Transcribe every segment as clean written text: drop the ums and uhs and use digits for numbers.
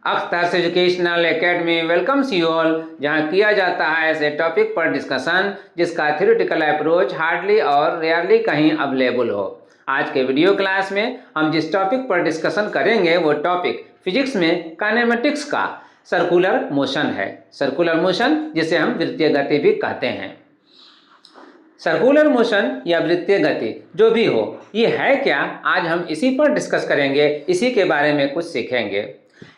अख्तर्स educational academy welcomes you all, जहां किया जाता है ऐसे टॉपिक पर डिस्कशन जिसका थ्योरेटिकल अप्रोच हार्डली और रेयरली कहीं अवेलेबल हो। आज के वीडियो क्लास में हम जिस टॉपिक पर डिस्कशन करेंगे वो टॉपिक फिजिक्स में काइनेमेटिक्स का सर्कुलर मोशन है। सर्कुलर मोशन जिसे हम वृत्तीय गति भी कहते हैं। सर्कुलर मोशन या वृत्तीय गति जो भी हो, ये है क्या, आज हम इसी पर डिस्कस करेंगे, इसी के बारे में कुछ सीखेंगे।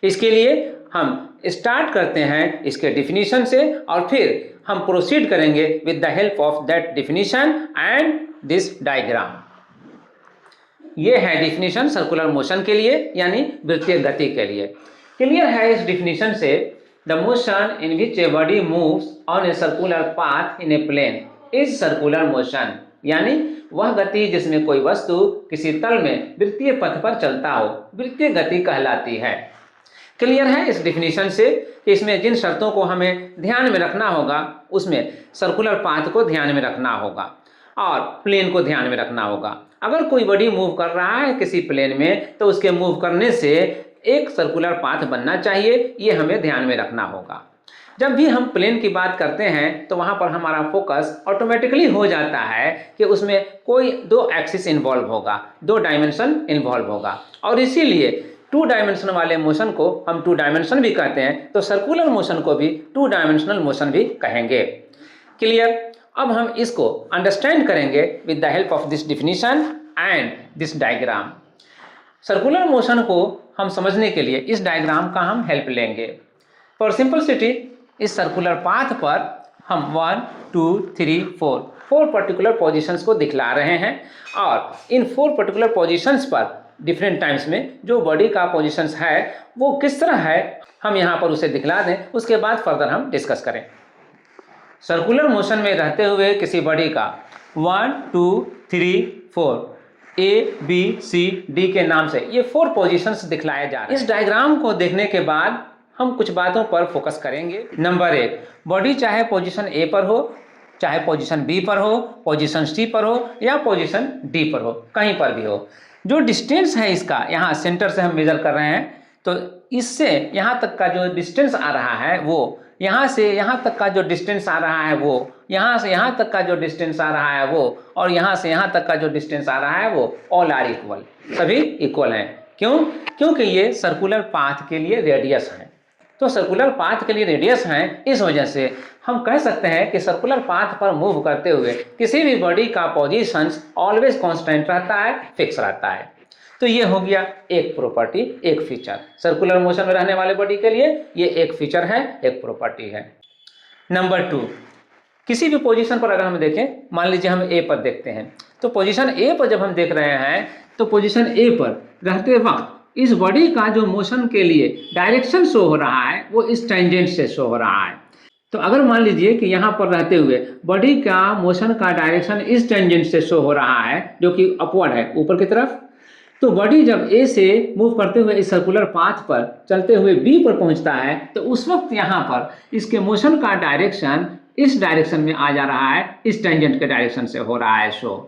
इसके लिए हम स्टार्ट करते हैं इसके डिफिनीशन से और फिर हम प्रोसीड करेंगे with the help of that definition and this diagram. ये है डिफिनीशन सर्कुलर मोशन के लिए यानी वृत्तीय गति के लिए। क्लियर है इस डिफिनीशन से? The motion in which a body moves on a circular path in a plane is circular motion, यानी वह गति जिसमें कोई वस्तु किसी तल में वृत्तीय पथ पर चलता हो वृत्तीय गति कहलाती है। क्लियर है इस डिफिनीशन से कि इसमें जिन शर्तों को हमें ध्यान में रखना होगा उसमें सर्कुलर पाथ को ध्यान में रखना होगा और प्लेन को ध्यान में रखना होगा। अगर कोई बॉडी मूव कर रहा है किसी प्लेन में तो उसके मूव करने से एक सर्कुलर पाथ बनना चाहिए, ये हमें ध्यान में रखना होगा। जब भी हम प्लेन की बात करते हैं तो वहाँ पर हमारा फोकस ऑटोमेटिकली हो जाता है कि उसमें कोई दो एक्सिस इन्वॉल्व होगा, दो डायमेंशन इन्वॉल्व होगा, और इसीलिए टू डायमेंशन वाले मोशन को हम टू डायमेंशन भी कहते हैं, तो सर्कुलर मोशन को भी टू डायमेंशनल मोशन भी कहेंगे। क्लियर? अब हम इसको अंडरस्टैंड करेंगे with the help of this definition and this diagram. Circular motion को हम समझने के लिए इस डायग्राम का हम हेल्प लेंगे। फॉर सिंपलिसिटी इस सर्कुलर पाथ पर हम 1 2 3 4 पर्टिकुलर पोजीशंस को दिखला रहे हैं और इन 4 पर्टिकुलर पोजीशंस पर डिफरेंट टाइम्स में जो बॉडी का पोजीशंस है वो किस तरह है हम यहाँ पर उसे दिखला दें, उसके बाद फर्दर हम डिस्कस करें। सर्कुलर मोशन में रहते हुए किसी बॉडी का 1 2 3 4 A B C D के नाम से ये 4 पोजीशंस दिखलाए जा रहे हैं। इस डायग्राम को देखने के बाद हम कुछ बातों पर फोकस करेंगे। नंबर 1, बॉडी चाहे पोजीशन A पर हो, चाहे पोजीशन B पर हो, पोजीशन C पर हो या पोजीशन D पर हो, कहीं पर भी हो, जो डिस्टेंस है इसका यहाँ सेंटर से हम मेजर कर रहे हैं तो इससे यहाँ तक का जो डिस्टेंस आ रहा है वो, यहाँ से यहाँ तक का जो डिस्टेंस आ रहा है वो, यहाँ से यहाँ तक का जो डिस्टेंस आ रहा है वो, और यहाँ से यहाँ तक का जो डिस्टेंस आ रहा है वो, ऑल आर इक्वल, सभी इक्वल हैं। क्यों? क्योंकि ये सर्कुलर पाथ के लिए रेडियस है। तो सर्कुलर पाथ के लिए रेडियस हैं, इस वजह से हम कह सकते हैं कि सर्कुलर पाथ पर मूव करते हुए किसी भी बॉडी का पोजीशंस ऑलवेज कांस्टेंट रहता है, फिक्स रहता है। तो ये हो गया एक प्रॉपर्टी, एक फीचर। सर्कुलर मोशन में रहने वाले बॉडी के लिए ये एक फीचर है, एक प्रॉपर्टी है। नंबर 2, किसी भी पोजीशन पर अगर हम देखें, मान लीजिए हम ए पर देखते हैं, तो पोजीशन ए पर जब हम देख रहे हैं तो पोजीशन ए पर रहते वक्त इस बॉडी का जो मोशन के लिए डायरेक्शन शो हो रहा है वो इस टेंजेंट से शो हो रहा है। तो अगर मान लीजिए कि यहाँ पर रहते हुए बॉडी का मोशन का डायरेक्शन इस टेंजेंट से शो हो रहा है जो कि अपवर्ड है, ऊपर की तरफ, तो बॉडी जब ए से मूव करते हुए इस सर्कुलर पाथ पर चलते हुए बी पर पहुंचता है तो उस वक्त यहाँ पर इसके मोशन का डायरेक्शन इस डायरेक्शन में आ जा रहा है, इस टेंजेंट के डायरेक्शन से हो रहा है शो।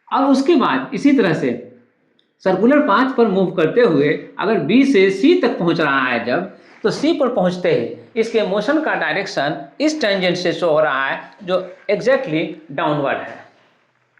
और उसके बाद इसी तरह से सर्कुलर पाथ पर मूव करते हुए अगर बी से सी तक पहुंच रहा है जब, तो सी पर पहुंचते ही इसके मोशन का डायरेक्शन इस टेंजेंट से शो हो रहा है जो एग्जैक्टली डाउनवर्ड है।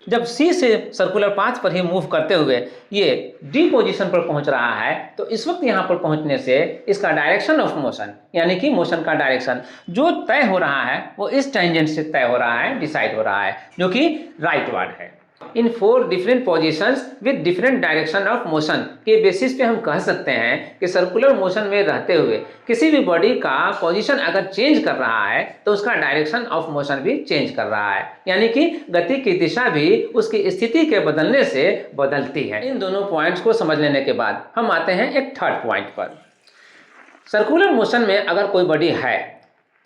जब सी से सर्कुलर पाथ पर ही मूव करते हुए ये डी पोजीशन पर पहुंच रहा है तो इस वक्त यहाँ पर पहुंचने से इसका डायरेक्शन ऑफ मोशन यानी कि मोशन का डायरेक्शन जो तय हो रहा है वो इस टेंजेंट से तय हो रहा है, डिसाइड हो रहा है, जो कि राइटवर्ड है। इन 4 different positions with different direction of motion के बेसिस पे हम कह सकते हैं कि सर्कुलर मोशन में रहते हुए किसी भी बॉडी का पोजीशन अगर चेंज कर रहा है तो उसका डायरेक्शन ऑफ मोशन भी चेंज कर रहा है, यानी कि गति की दिशा भी उसकी स्थिति के बदलने से बदलती है। इन दोनों पॉइंट्स को समझ लेने के बाद हम आते हैं एक थर्ड पॉइंट पर। सर्कुलर मोशन में अगर कोई बॉडी है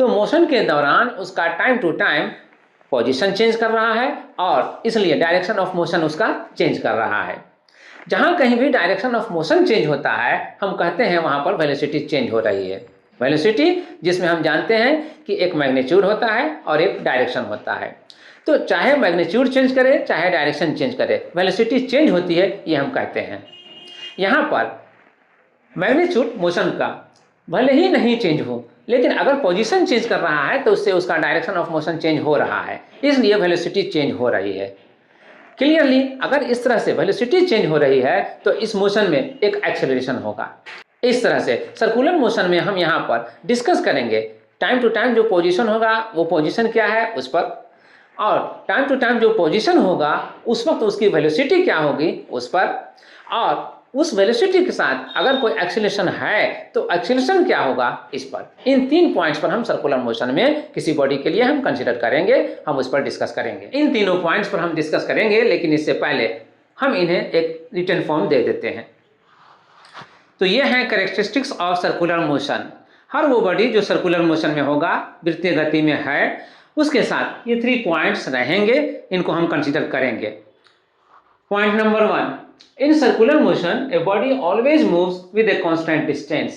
तो मोशन के दौरान उसका time to time position change कर रहा है और इसलिए डायरेक्शन ऑफ मोशन उसका चेंज कर रहा है। जहां कहीं भी डायरेक्शन ऑफ मोशन चेंज होता है हम कहते हैं वहां पर वेलोसिटी चेंज हो रही है। वेलोसिटी जिसमें हम जानते हैं कि एक मैग्नीट्यूड होता है और एक डायरेक्शन होता है, तो चाहे मैग्नीट्यूड चेंज करे चाहे डायरेक्शन चेंज करे वेलोसिटी चेंज होती है, ये हम कहते हैं। यहाँ पर मैग्नीट्यूड मोशन का भले ही नहीं चेंज हो, लेकिन अगर पोजीशन चेंज कर रहा है तो उससे उसका डायरेक्शन ऑफ मोशन चेंज हो रहा है, इसलिए वेलोसिटी चेंज हो रही है। क्लियरली अगर इस तरह से वेलोसिटी चेंज हो रही है तो इस मोशन में एक एक्सेलरेशन होगा। इस तरह से सर्कुलर मोशन में हम यहाँ पर डिस्कस करेंगे टाइम टू टाइम जो पोजीशन होगा वो पोजीशन क्या है उस पर, और टाइम टू टाइम जो पोजीशन होगा उस वक्त उसकी वेलोसिटी क्या होगी उस पर, और उस वेलोसिटी के साथ अगर कोई एक्सीलरेशन है तो एक्सीलरेशन क्या होगा इस पर। इन 3 पॉइंट्स पर हम सर्कुलर मोशन में किसी बॉडी के लिए हम कंसीडर करेंगे, हम उस पर डिस्कस करेंगे। इन तीनों पॉइंट्स पर हम डिस्कस करेंगे, लेकिन इससे पहले हम इन्हें एक रिटन फॉर्म दे देते हैं। तो ये हैं कैरेक्टरिस्टिक्स ऑफ सर्कुलर मोशन। हर वो बॉडी जो सर्कुलर मोशन में होगा, वृत्तीय गति में है, उसके साथ ये 3 पॉइंट्स रहेंगे, इनको हम कंसीडर करेंगे। Point number 1, in circular motion a body always moves with a constant distance,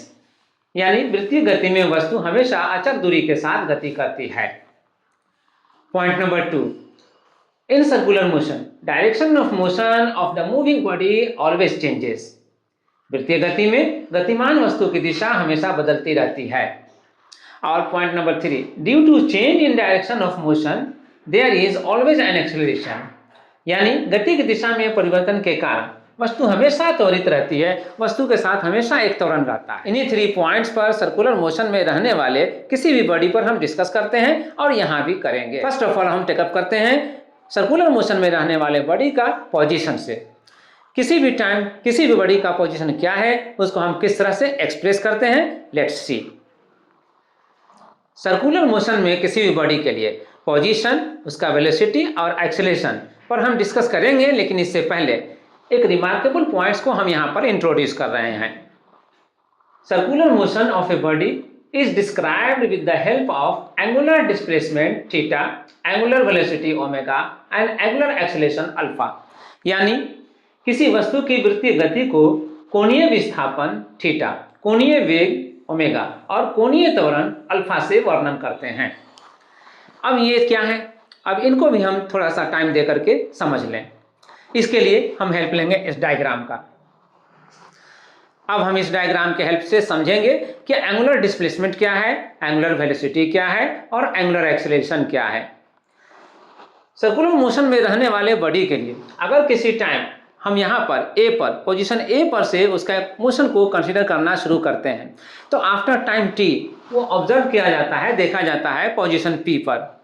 यानी वृत्तीय गति में वस्तु हमेशा अचल दूरी के साथ गति करती है। Point number 2, in circular motion direction of motion of the moving body always changes, वृत्तीय गति में गतिमान वस्तु की दिशा हमेशा बदलती रहती है। और point number 3, due to change in direction of motion there is always an acceleration, यानी गति की दिशा में परिवर्तन के कारण वस्तु हमेशा त्वरित रहती है, वस्तु के साथ हमेशा एक त्वरण रहता है। इन्हीं 3 पॉइंट्स पर सर्कुलर मोशन में रहने वाले किसी भी बॉडी पर हम डिस्कस करते हैं और यहाँ भी करेंगे। फर्स्ट ऑफ ऑल हम टेकअप करते हैं सर्कुलर मोशन में रहने वाले बॉडी का पोजीशन से। किसी भी टाइम किसी भी बॉडी का पोजीशन क्या है उसको हम किस तरह से एक्सप्रेस करते हैं, लेट्स सी। सर्कुलर मोशन में किसी भी बॉडी के लिए पोजीशन, उसका वेलोसिटी और एक्सेलरेशन पर हम डिस्कस करेंगे, लेकिन इससे पहले एक रिमार्केबल पॉइंट्स को हम यहाँ पर इंट्रोड्यूस कर रहे हैं। Circular motion of a body is described with the help of angular displacement theta, angular velocity omega and angular acceleration alpha, यानी किसी वस्तु की वृत्तीय गति को कोणीय विस्थापन थीटा, कोणीय वेग ओमेगा और कोणीय त्वरण अल्फा से वर्णन करते हैं। अब ये क्या है, अब इनको भी हम थोड़ा सा टाइम दे करके समझ लें। इसके लिए हम हेल्प लेंगे इस डायग्राम का। अब हम इस डायग्राम के हेल्प से समझेंगे कि एंगुलर डिस्प्लेसमेंट क्या है, एंगुलर वेलोसिटी क्या है और एंगुलर एक्सेलरेशन क्या है। सर्कुलर मोशन में रहने वाले बॉडी के लिए अगर किसी टाइम हम यहाँ पर ए पर पोजीशन ए पर से उसका मोशन को कंसीडर करना शुरू करते हैं तो आफ्टर टाइम टी वो ऑब्जर्व किया जाता है, देखा जाता है पोजीशन पी पर।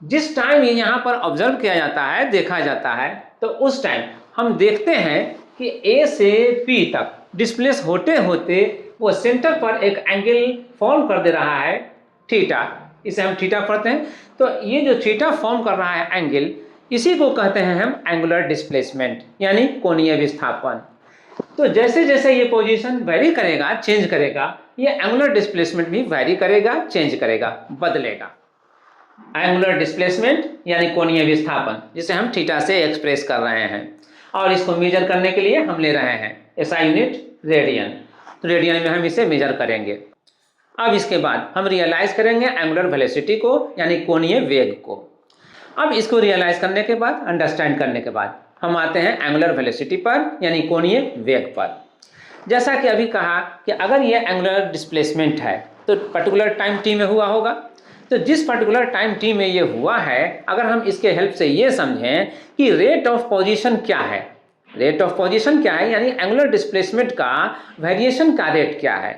जिस टाइम ये यहाँ पर ऑब्जर्व किया जाता है, देखा जाता है, तो उस टाइम हम देखते हैं कि ए से पी तक डिस्प्लेस होते होते वो सेंटर पर एक एंगल फॉर्म कर दे रहा है थीटा, इसे हम थीटा पढ़ते हैं। तो ये जो थीटा फॉर्म कर रहा है एंगल, इसी को कहते हैं हम एंगुलर डिस्प्लेसमेंट, यानी कोणीय विस्थापन। तो जैसे जैसे ये पोजीशन वेरी करेगा, चेंज करेगा, ये एंगुलर डिस्प्लेसमेंट भी वेरी करेगा, चेंज करेगा, बदलेगा। एंगुलर डिस्प्लेसमेंट यानी कोणीय विस्थापन, जिसे हम थीटा से एक्सप्रेस कर रहे हैं, और इसको मेजर करने के लिए हम ले रहे हैं एसआई यूनिट रेडियन। तो रेडियन में हम इसे मेजर करेंगे। अब इसके बाद हम रियलाइज करेंगे एंगुलर वेलोसिटी को, यानी कोणीय वेग को। अब इसको रियलाइज करने के बाद, अंडरस्टैंड करने के बाद, हम आते हैं एंगुलर वेलोसिटी पर, यानी कोणीय वेग पर। जैसा कि अभी कहा कि अगर ये एंगुलर डिस्प्लेसमेंट है तो पर्टिकुलर टाइम टी में हुआ होगा। तो जिस पर्टिकुलर टाइम टी में ये हुआ है, अगर हम इसके हेल्प से ये समझें कि रेट ऑफ पोजीशन क्या है, रेट ऑफ पोजीशन क्या है, यानी एंगुलर डिस्प्लेसमेंट का वेरिएशन का रेट क्या है,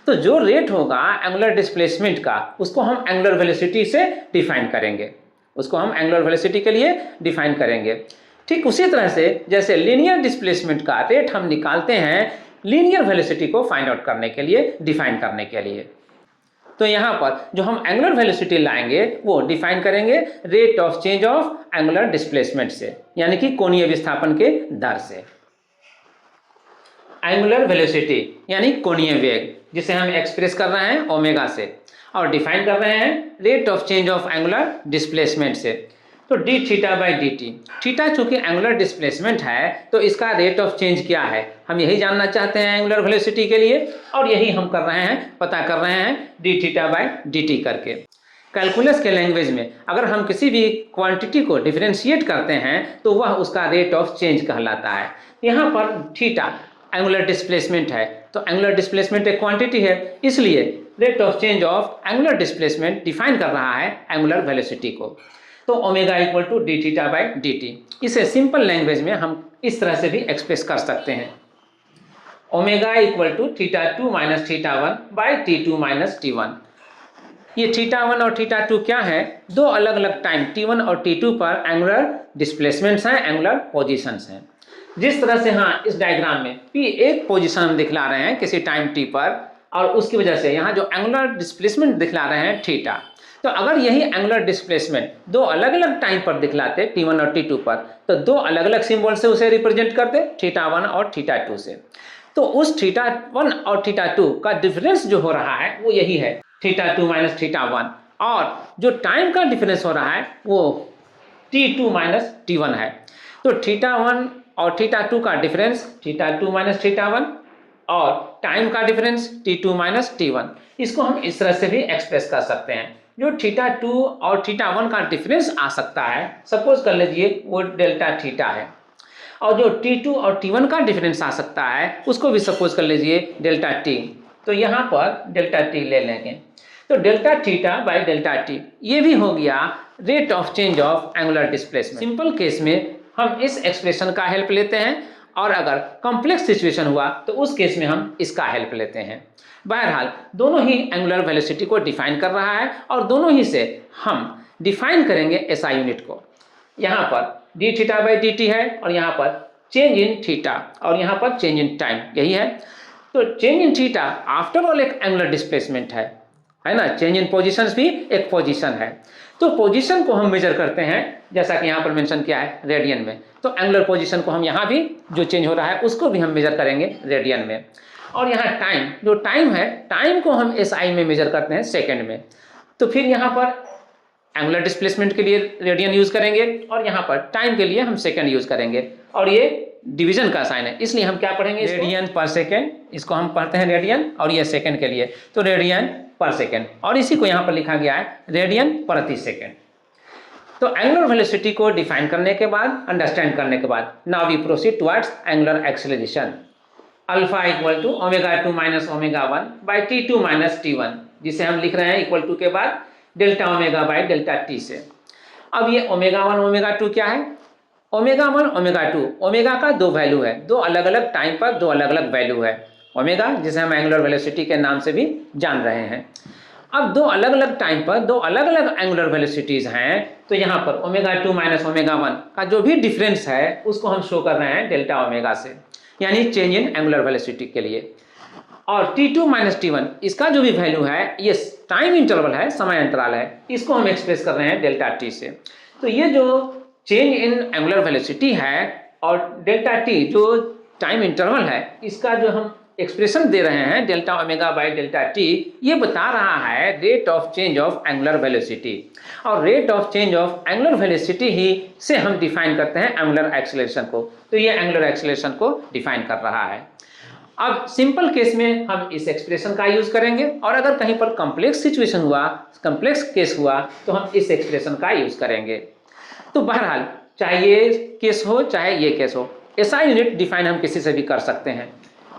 तो जो रेट होगा एंगुलर डिस्प्लेसमेंट का, उसको हम एंगुलर वेलोसिटी से डिफाइन करेंगे, उसको हम एंगुलर वेलोसिटी के लिए डिफाइन करेंगे। ठीक उसी तरह से जैसे लीनियर डिस्प्लेसमेंट का रेट हम निकालते हैं लीनियर वेलोसिटी को फाइंड आउट करने के लिए, डिफाइन करने के लिए। तो यहाँ पर जो हम एंगुलर वेलोसिटी लाएंगे वो डिफाइन करेंगे rate of change of angular displacement से, यानी कि कोणीय विस्थापन के दर से। एंगुलर वेलोसिटी यानी कोणीय वेग, जिसे हम एक्सप्रेस कर रहे हैं ओमेगा से, और डिफाइन कर रहे हैं rate of change of angular displacement से। तो D theta by D T, theta चूंकि एंगुलर डिस्प्लेसमेंट है तो इसका रेट ऑफ चेंज क्या है, हम यही जानना चाहते हैं एंगुलर वेलोसिटी के लिए, और यही हम कर रहे हैं, पता कर रहे हैं D theta by D T करके। कैलकुलस के लैंग्वेज में अगर हम किसी भी क्वांटिटी को डिफरेंशिएट करते हैं तो वह उसका रेट ऑफ चेंज कहलाता है। यहाँ पर थीटा एंगुलर डिस्प्लेसमेंट है, तो एंगुलर डिस्प्लेसमेंट एक क्वांटिटी है, इसलिए rate of change of angular displacement define कर रहा है एंगुलर वेलोसिटी को। तो omega equal to D theta by D T. इसे सिंपल लैंग्वेज में हम इस तरह से भी एक्सप्रेस कर सकते हैं, omega equal to theta two minus theta one by T two minus T one. ये थीटा वन और थीटा टू क्या है, दो अलग अलग टाइम टी वन और टी टू पर एंगुलर डिस्प्लेसमेंट्स हैं, एंगुलर पोजीशंस हैं। जिस तरह से हाँ इस डायग्राम में पी एक पोजीशन हम दिखला रहे हैं किसी टाइम टी पर, और उसकी वजह से यहाँ जो एंगुलर डिस्प्लेसमेंट दिखला रहे हैं थीटा, तो अगर यही एंगुलर डिस्प्लेसमेंट दो अलग अलग टाइम पर दिखलाते टी1 और टी2 पर, तो दो अलग अलग सिंबल से उसे रिप्रेजेंट करते थीटा1 और थीटा2 से। तो उस थीटा1 और थीटा2 का डिफरेंस जो हो रहा है वो यही है थीटा2 माइनस थीटा1, और जो टाइम का डिफरेंस हो रहा है वो t2 माइनस t1 है। तो थीटा1 और थीटा2 का डिफरेंस थीटा2 माइनस थीटा1 और टाइम का डिफरेंस t2 माइनस t1, इसको हम इस तरह से भी एक्सप्रेस कर सकते हैं। जो थीटा2 और थीटा1 का डिफरेंस आ सकता है, सपोज कर लीजिए वो डेल्टा थीटा है, और जो t2 और t1 का डिफरेंस आ सकता है उसको भी सपोज कर लीजिए डेल्टा t। तो यहाँ पर डेल्टा t ले लेंगे, तो delta theta by delta t ये भी हो गया rate of change of angular displacement. Simple case में हम इस एक्सप्रेशन का हेल्प लेते हैं, और अगर कॉम्प्लेक्स सिचुएशन हुआ तो उस केस में हम इसका हेल्प लेते हैं। बहरहाल दोनों ही एंगुलर वेलोसिटी को डिफाइन कर रहा है, और दोनों ही से हम डिफाइन करेंगे एसआई यूनिट को। यहाँ पर D theta by D T है, और यहाँ पर चेंज इन थीटा, और यहाँ पर चेंज इन टाइम, यही है। तो change in theta after all एक एंगुलर डिस्प्लेसमेंट है ना, चेंज इन पोजिशंस भी एक पोजिशन है। तो पोजीशन को हम मेजर करते हैं, जैसा कि यहाँ पर मेंशन किया है रेडियन में, तो एंगुलर पोजीशन को हम यहाँ भी जो चेंज हो रहा है उसको भी हम मेजर करेंगे रेडियन में। और यहाँ टाइम, जो टाइम है, टाइम को हम एसआई में मेजर करते हैं सेकंड में। तो फिर यहाँ पर एंगुलर डिस्प्लेसमेंट के लिए रेडियन यूज करेंगे, और यहाँ पर टाइम के लिए हम सेकंड यूज करेंगे, और ये डिवीजन का साइन है, इसलिए हम क्या पढ़ेंगे, रेडियन पर सेकेंड, इसको हम पढ़ते हैं रेडियन, और ये सेकंड के लिए तो रेडियन पर सेकेंड, और इसी को यहाँ पर लिखा गया है रेडियन प्रति सेकेंड। तो एंगुलर वेलोसिटी को डिफाइन करने के बाद, अंडरस्टैंड करने के बाद, now we proceed towards angular acceleration. Alpha equal to omega 2 minus omega 1 by t2 minus t1, जिसे हम लिख रहे हैं इक्वल टू के बाद delta omega by delta t से। अब ये ओमेगा 1 ओमेगा 2 क्या है, ओमेगा 1 ओमेगा 2, ओमेगा का दो वैल्यू है, दो अलग अलग टाइम पर दो अलग अलग वैल्यू है ओमेगा, जिसे हम एंगुलर वेलोसिटी के नाम से भी जान रहे हैं। अब दो अलग अलग टाइम पर दो अलग अलग एंगुलर वेलोसिटीज हैं, तो यहाँ पर ओमेगा 2 माइनस ओमेगा 1 का जो भी डिफरेंस है उसको हम शो कर रहे हैं डेल्टा ओमेगा से, यानी चेंज इन एंगुलर वेलोसिटी के लिए। और t2 माइनस t1 इसका जो भी वैल्यू है, ये टाइम इंटरवल है, समय अंतराल है, इसको हम एक्सप्रेस कर रहे हैं डेल्टा t से। तो ये जो चेंज इन एंगुलर वेलोसिटी है और डेल्टा t जो टाइम इंटरवल है, इसका जो हम एक्सप्रेशन दे रहे हैं delta omega by delta t, ये बता रहा है rate of change of angular velocity, और rate of change of angular velocity ही से हम डिफाइन करते हैं एंगुलर एक्सेलरेशन को। तो ये एंगुलर एक्सेलरेशन को डिफाइन कर रहा है। अब सिंपल केस में हम इस एक्सप्रेशन का यूज करेंगे, और अगर कहीं पर कॉम्प्लेक्स सिचुएशन हुआ, कॉम्प्लेक्स केस हुआ, तो हम इस एक्सप्रेशन का यूज करेंगे। तो बहरहाल चाहे ये केस हो चाहे ये केस हो, एसआई यूनिट डिफाइन हम किसी से भी कर सकते हैं।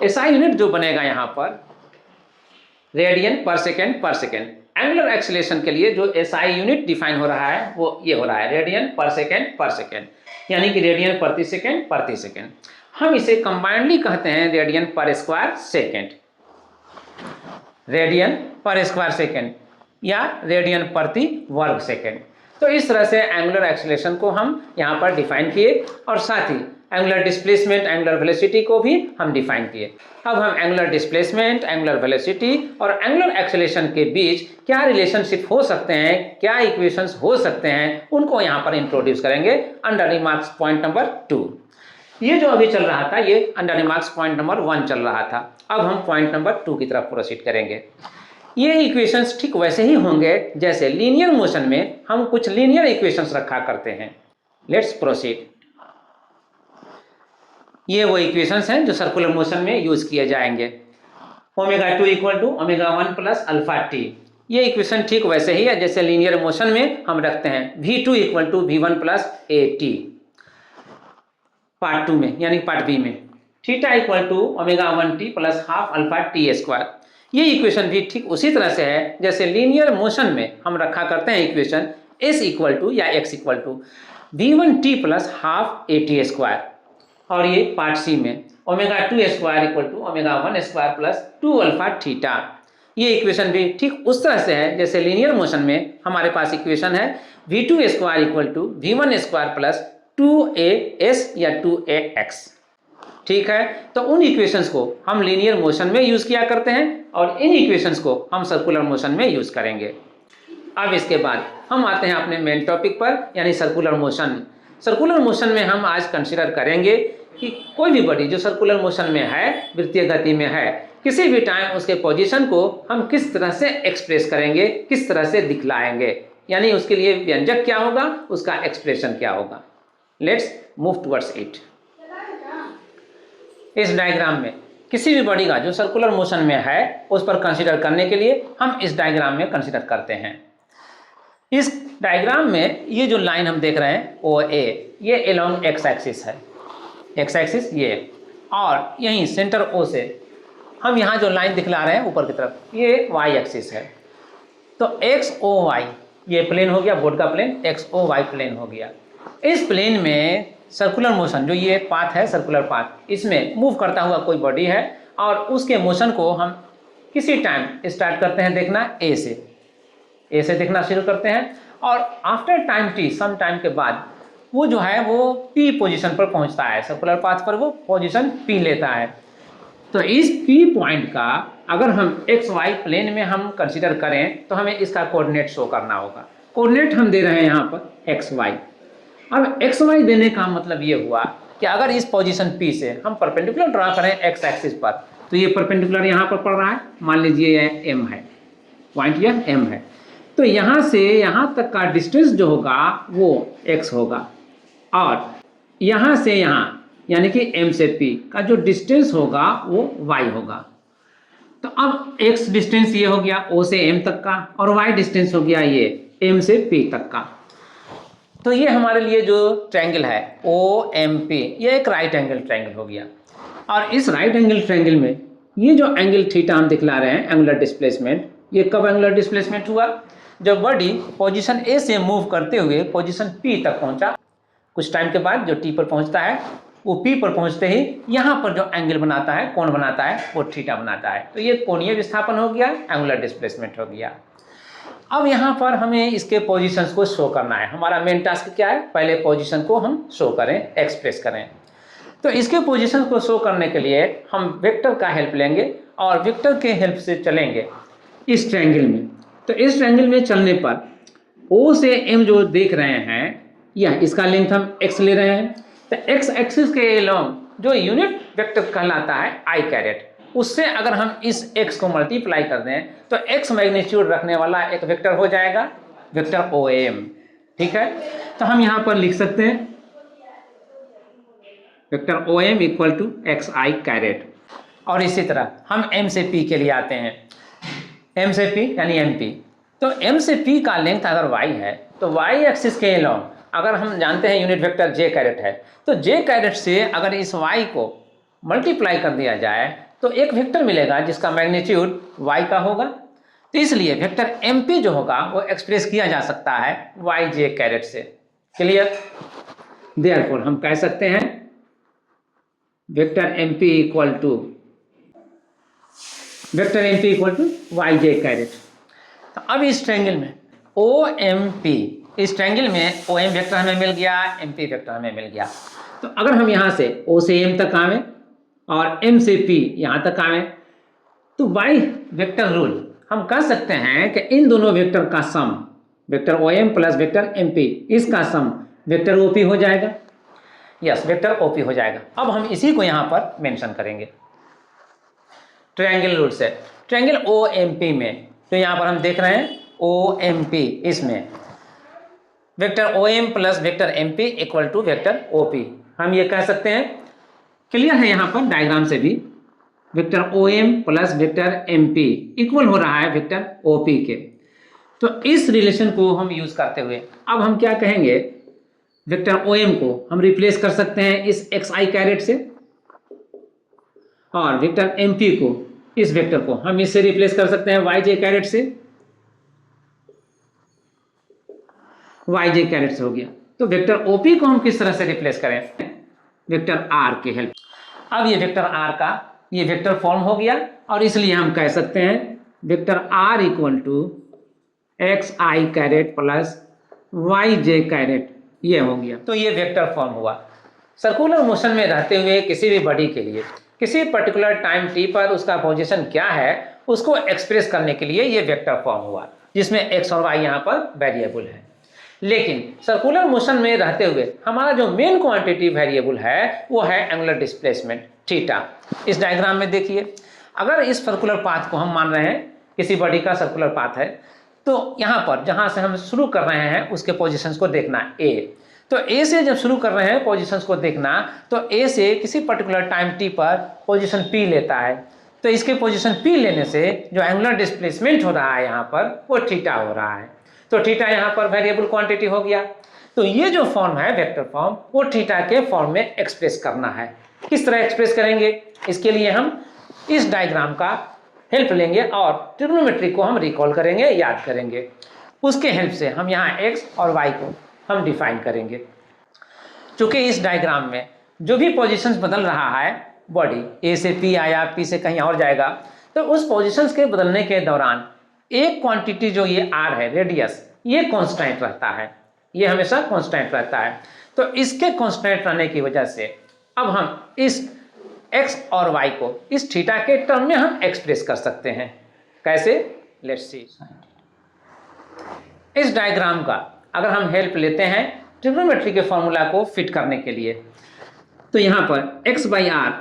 एसआई यूनिट जो बनेगा यहाँ पर रेडियन पर सेकेंड। एंगुलर एक्सेलरेशन के लिए जो एसआई यूनिट डिफाइन हो रहा है वो ये हो रहा है रेडियन पर सेकेंड, यानी कि रेडियन प्रति सेकेंड। हम इसे कंबाइंडली कहते हैं रेडियन पर स्क्वायर सेकेंड, रेडियन पर स्क्वायर सेकेंड या रेडियन प्रति वर्ग सेकेंड। तो इस तरह से एंगुलर एक्सेलरेशन को हम यहाँ पर डिफाइन किए, और साथ ही एंगुलर डिस्प्लेसमेंट, एंगुलर वेलोसिटी को भी हम डिफाइन किए। अब हम एंगुलर डिस्प्लेसमेंट, एंगुलर वेलोसिटी और एंगुलर एक्सेलरेशन के बीच क्या रिलेशनशिप हो सकते हैं, क्या इक्वेशंस हो सकते हैं, उनको यहाँ पर इंट्रोड्यूस करेंगे अंडर रिमार्क्स पॉइंट नंबर 2। ये जो अभी चल रहा था ये अंडर रिमार्क्स पॉइंट नंबर 1 चल रहा था। अब हम पॉइंट नंबर 2 की तरफ प्रोसीड करेंगे। ये इक्वेशंस ठीक वैसे ही होंगे जैसे लीनियर मोशन में हम कुछ लीनियर इक्वेशंस रखा करते हैं। Let's proceed. ये वो इक्वेशंस हैं जो सर्कुलर मोशन में यूज किए जाएंगे। Omega 2 equal to omega 1 plus alpha T, ये इक्वेशन ठीक वैसे ही है जैसे लीनियर मोशन में हम रखते हैं v2 equal to v1 plus A T, part 2 में यानी पार्ट बी में। Theta equal to omega 1t plus half alpha T square. ये इक्वेशन भी ठीक उसी तरह से है जैसे लीनियर मोशन में हम रखा करते हैं इक्वेशन s इक्वल टू या x equal to v1t plus half a t square, और ये पार्ट सी में omega 2 square equal to omega 1 square plus 2 alpha theta. ये इक्वेशन भी ठीक उस तरह से है जैसे लीनियर मोशन में हमारे पास इक्वेशन है v2 square equal to v1 square plus 2as या 2ax। ठीक है, तो उन इक्वेशंस को हम लीनियर मोशन में यूज किया करते हैं और इन इक्वेशंस को हम सर्कुलर मोशन में यूज करेंगे। अब इसके बाद हम आते हैं अपने मेन टॉपिक पर, यानी सर्कुलर मोशन। सर्कुलर मोशन में हम आज कंसीडर करेंगे कि कोई भी बॉडी जो सर्कुलर मोशन में है, वृत्तीय गति में है, किसी भी टाइम उसके पोजीशन को हम किस तरह से एक्सप्रेस करेंगे, किस तरह से दिखलाएंगे, यानी उसके लिए व्यंजक क्या होगा, उसका एक्सप्रेशन क्या होगा। Let's move towards it. इस डायग्राम में किसी भी बॉडी का जो सर्कुलर मोशन में है उस पर कंसीडर करने के लिए हम इस डायग्राम में कंसीडर करते हैं। इस डायग्राम में ये जो लाइन हम देख रहे हैं ओ ए, ये एलोंग एक्स एक्सिस है, एक्स एक्सिस ये, और यहीं सेंटर ओ से हम यहाँ जो लाइन दिखला रहे हैं ऊपर की तरफ, ये वाई एक्सिस है। तो एक्स ओ वाई ये प्लेन हो गया, बोर्ड का plane, X O Y plane हो गया। इस प्लेन में सर्कुलर मोशन जो ये पाथ है, सर्कुलर पाथ, इसमें मूव करता हुआ कोई बॉडी है और उसके मोशन को हम किसी टाइम स्टार्ट करते हैं देखना ए से देखना शुरू करते हैं, और after time T, some time के बाद वो जो है वो पी पोजीशन पर पहुंचता है, सर्कुलर पाथ पर वो पोजीशन पी लेता है। तो इस पी पॉइंट का अगर हम एक्स वाई प्लेन में हम कंसीडर करें तो हमें इसका कोऑर्डिनेट शो करना होगा। कोऑर्डिनेट हम दे रहे हैं यहाँ पर एक्स वाई। अब एक्स वाई देने का मतलब ये हुआ कि अगर इस पोजीशन P से हम परपेंडिकुलर ड्रा करें एक्स एक्सिस पर, तो ये परपेंडिकुलर यहाँ पर पड़ रहा है, मान लीजिए ये M है, पॉइंट यह M है, तो यहाँ से यहाँ तक का डिस्टेंस जो होगा वो x होगा, और यहाँ से यहाँ यानी कि M से P का जो डिस्टेंस होगा वो y होगा। तो अब x डिस्टेंस ये हो गया O से M तक का, और y डिस्टेंस हो गया ये M से P तक का। तो ये हमारे लिए जो ट्रायंगल है OMP, ये एक राइट एंगल ट्रायंगल हो गया। और इस राइट एंगल ट्रायंगल में ये जो एंगल थीटा हम दिखला रहे हैं, एंगुलर डिस्प्लेसमेंट, ये कब एंगुलर डिस्प्लेसमेंट हुआ, जब बॉडी पोजीशन A से मूव करते हुए पोजीशन P तक पहुंचा। कुछ टाइम के बाद जो T पर पहुंचता है, वो P पर पहुंचते ही यहाँ पर जो एंगल बनाता है, कोण बनाता है, वो थीटा बनाता है। तो ये कोणीय विस्थापन हो गया, एंगुलर डिस्प्लेसमेंट हो गया। अब यहाँ पर हमें इसके पोजीशंस को शो करना है। हमारा मेन टास्क क्या है, पहले पोजीशन को हम शो करें, एक्सप्रेस करें। तो इसके पोजीशन को शो करने के लिए हम वेक्टर का हेल्प लेंगे और वेक्टर के हेल्प से चलेंगे इस ट्रायंगल में। तो इस ट्रायंगल में चलने पर O से M जो देख रहे हैं, यह इसका लेंथ हम x ले रहे हैं। तो x एक्सिस के अलोंग जो यूनिट वेक्टर कहलाता है आई कैरेट, उससे अगर हम इस x को मल्टीप्लाई कर दें तो x मैग्नीट्यूड रखने वाला एक वेक्टर हो जाएगा, वेक्टर OM। ठीक है, तो हम यहाँ पर लिख सकते हैं vector OM equal to xi caret. और इसी तरह हम M से P के लिए आते हैं, M से P यानी MP। तो M से P का लेंथ अगर y है तो y एक्सिस के अलोंग अगर हम जानते हैं यूनिट वेक्टर j कैरेट है, तो j कैरेट से अगर इस y को मल्टीप्लाई कर दिया जाए तो एक वेक्टर मिलेगा जिसका मैग्नीट्यूड y का होगा। तो इसलिए वेक्टर MP जो होगा वो एक्सप्रेस किया जा सकता है yj कैरेट से। क्लियर? देयरफॉर हम कह सकते हैं vector MP equal to yj caret. तो अब इस ट्रायंगल में OMP, इस ट्रायंगल में OM वेक्टर हमें मिल गया, MP वेक्टर हमें मिल गया। तो अगर हम यहाँ से O से M तक आवें और M से P यहाँ तक आवें, तो y वेक्टर रूल हम कह सकते हैं कि इन दोनों वेक्टर का sum, vector OM plus vector MP, इसका सम वेक्टर OP हो जाएगा। यस, वेक्टर OP हो जाएगा। अब हम इसी को यहाँ पर मेंशन करेंगे ट्रायंगल रूल से। ट्रायंगल OMP में तो यहाँ पर हम देख रहे हैं OMP, इसमें vector OM plus vector MP equal to vector OP। हम ये कह सकते हैं, क्लियर है यहाँ पर डायग्राम से भी, vector OM plus vector MP equal हो रहा है वेक्टर OP के। तो इस रिलेशन को हम यूज करते हुए अब हम क्या कहेंगे, वेक्टर OM को हम रिप्लेस कर सकते हैं इस xi कैरेट से। और वेक्टर MP को, इस वेक्टर को हम इससे रिप्लेस कर सकते हैं yj कैरेट से, yj कैरेट से हो गया। तो वेक्टर OP को हम किस तरह से रिप्लेस करें? वेक्टर R के हेल्प। अब ये वेक्टर R का ये वेक्टर फॉर्म हो गया और इसलिए हम कह सकते हैं vector R equal to xi caret plus yj caret, ये हो गया। तो ये वेक्टर फॉर्म हुआ। सर्कुलर मोशन में रहते हुए किसी भी बॉडी के लिए किसी पर्टिकुलर टाइम t पर उसका पोजीशन क्या है उसको एक्सप्रेस करने के लिए ये वेक्टर फॉर्म हुआ, जिसमें x और y यहाँ पर वेरिएबल है। लेकिन सर्कुलर मोशन में रहते हुए हमारा जो मेन क्वांटिटी वेरिएबल है वो है एंगुलर डिस्प्लेसमेंट थीटा। इस डायग्राम में देखिए, अगर इस सर्कुलर पाथ को हम मान रहे हैं किसी बॉडी का सर्कुलर पाथ है, तो यहाँ पर जहाँ से हम शुरू कर रहे हैं उसके पोजीशंस को देखना A। तो A से जब शुरू कर रहे हैं पोजीशंस को देखना, तो A से किसी पर्टिकुलर टाइम t पर पोजीशन P लेता है। तो इसके पोजीशन P लेने से जो एंगुलर डिस्प्लेसमेंट हो रहा है यहाँ पर वो थीटा हो रहा है। तो थीटा यहाँ पर वेरिएबल क्वांटिटी हो गया। तो ये जो फॉर्म है वेक्टर फॉर्म, वो थीटा के फॉर्म में एक्सप्रेस करना है। किस तरह एक्सप्रेस करेंगे? इसके लिए हम इस डायग्राम का हेल्प लेंगे और ट्रिग्नोमेट्री को हम रिकॉल करेंगे, याद करेंगे। उसके हेल्प से हम यहाँ x और y को हम डिफाइन करेंगे। चूंकि इस डायग्राम में जो भी पोजीशंस बदल रहा है, बॉडी A से P आया, P से कहीं और जाएगा, तो उस पोजीशंस के बदलने के दौरान एक क्वांटिटी जो ये r है, रेडियस, ये कांस्टेंट रहता है, ये हमेशा कांस्टेंट रहता है। तो इसके कांस्टेंट रहने की वजह से अब हम इस x और y को इस थीटा के टर्म में हम एक्सप्रेस कर सकते हैं। कैसे? Let's see. इस डायग्राम का अगर हम हेल्प लेते हैं ट्रिग्नोमेट्री के फॉर्मूला को फिट करने के लिए, तो यहाँ पर x बाई r,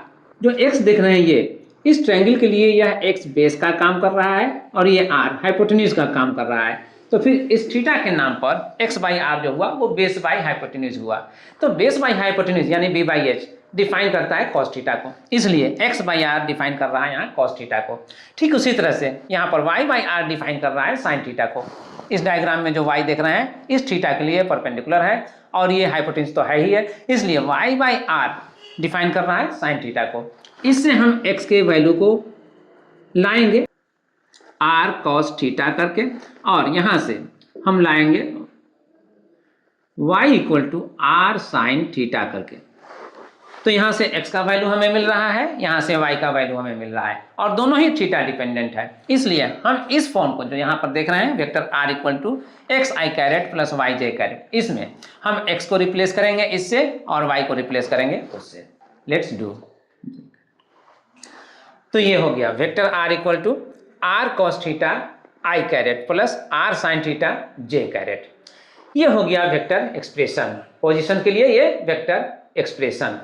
जो x देख रहे हैं ये इस ट्रायंगल के लिए यह x बेस का काम कर रहा है और ये r हाइपोटेन्यूज का काम कर रहा है। तो फिर इस थीटा के नाम पर x बाई r जो हुआ वो बेस बाई हाइपोटेन्यूज हुआ। तो बेस बाई हाइपोटेन्यूज यानी b बाई h डिफाइन करता है cos थीटा को, इसलिए x बाई r डिफाइन कर रहा है यहाँ cos थीटा को। ठीक उसी तरह से यहाँ पर y बाई r डिफाइन कर रहा है sin थीटा को। इस डायग्राम में जो y देख रहे हैं इस थीटा के लिए परपेंडिकुलर है और ये हाइपोटेन्यूज तो है ही है, इसलिए y बाई r डिफाइन कर रहा है sin थीटा को। इससे हम x के वैल्यू को लाएंगे r cos थीटा करके और यहाँ से हम लाएंगे y equal to r sin theta करके। तो यहाँ से x का वैल्यू हमें मिल रहा है, यहाँ से y का वैल्यू हमें मिल रहा है और दोनों ही थीटा डिपेंडेंट है। इसलिए हम इस फॉर्म को जो यहाँ पर देख रहे हैं vector r equal to x i caret plus y j caret, इसमें हम x को रिप्लेस करेंगे इससे और y को रिप्लेस करेंगे उससे। Let's do. तो ये हो गया vector r equal to r cos theta i caret plus r sin theta j caret. ये हो गया वेक्टर एक्सप्रेशन, पोजीशन के लिए ये वेक्टर एक्सप्रेशन।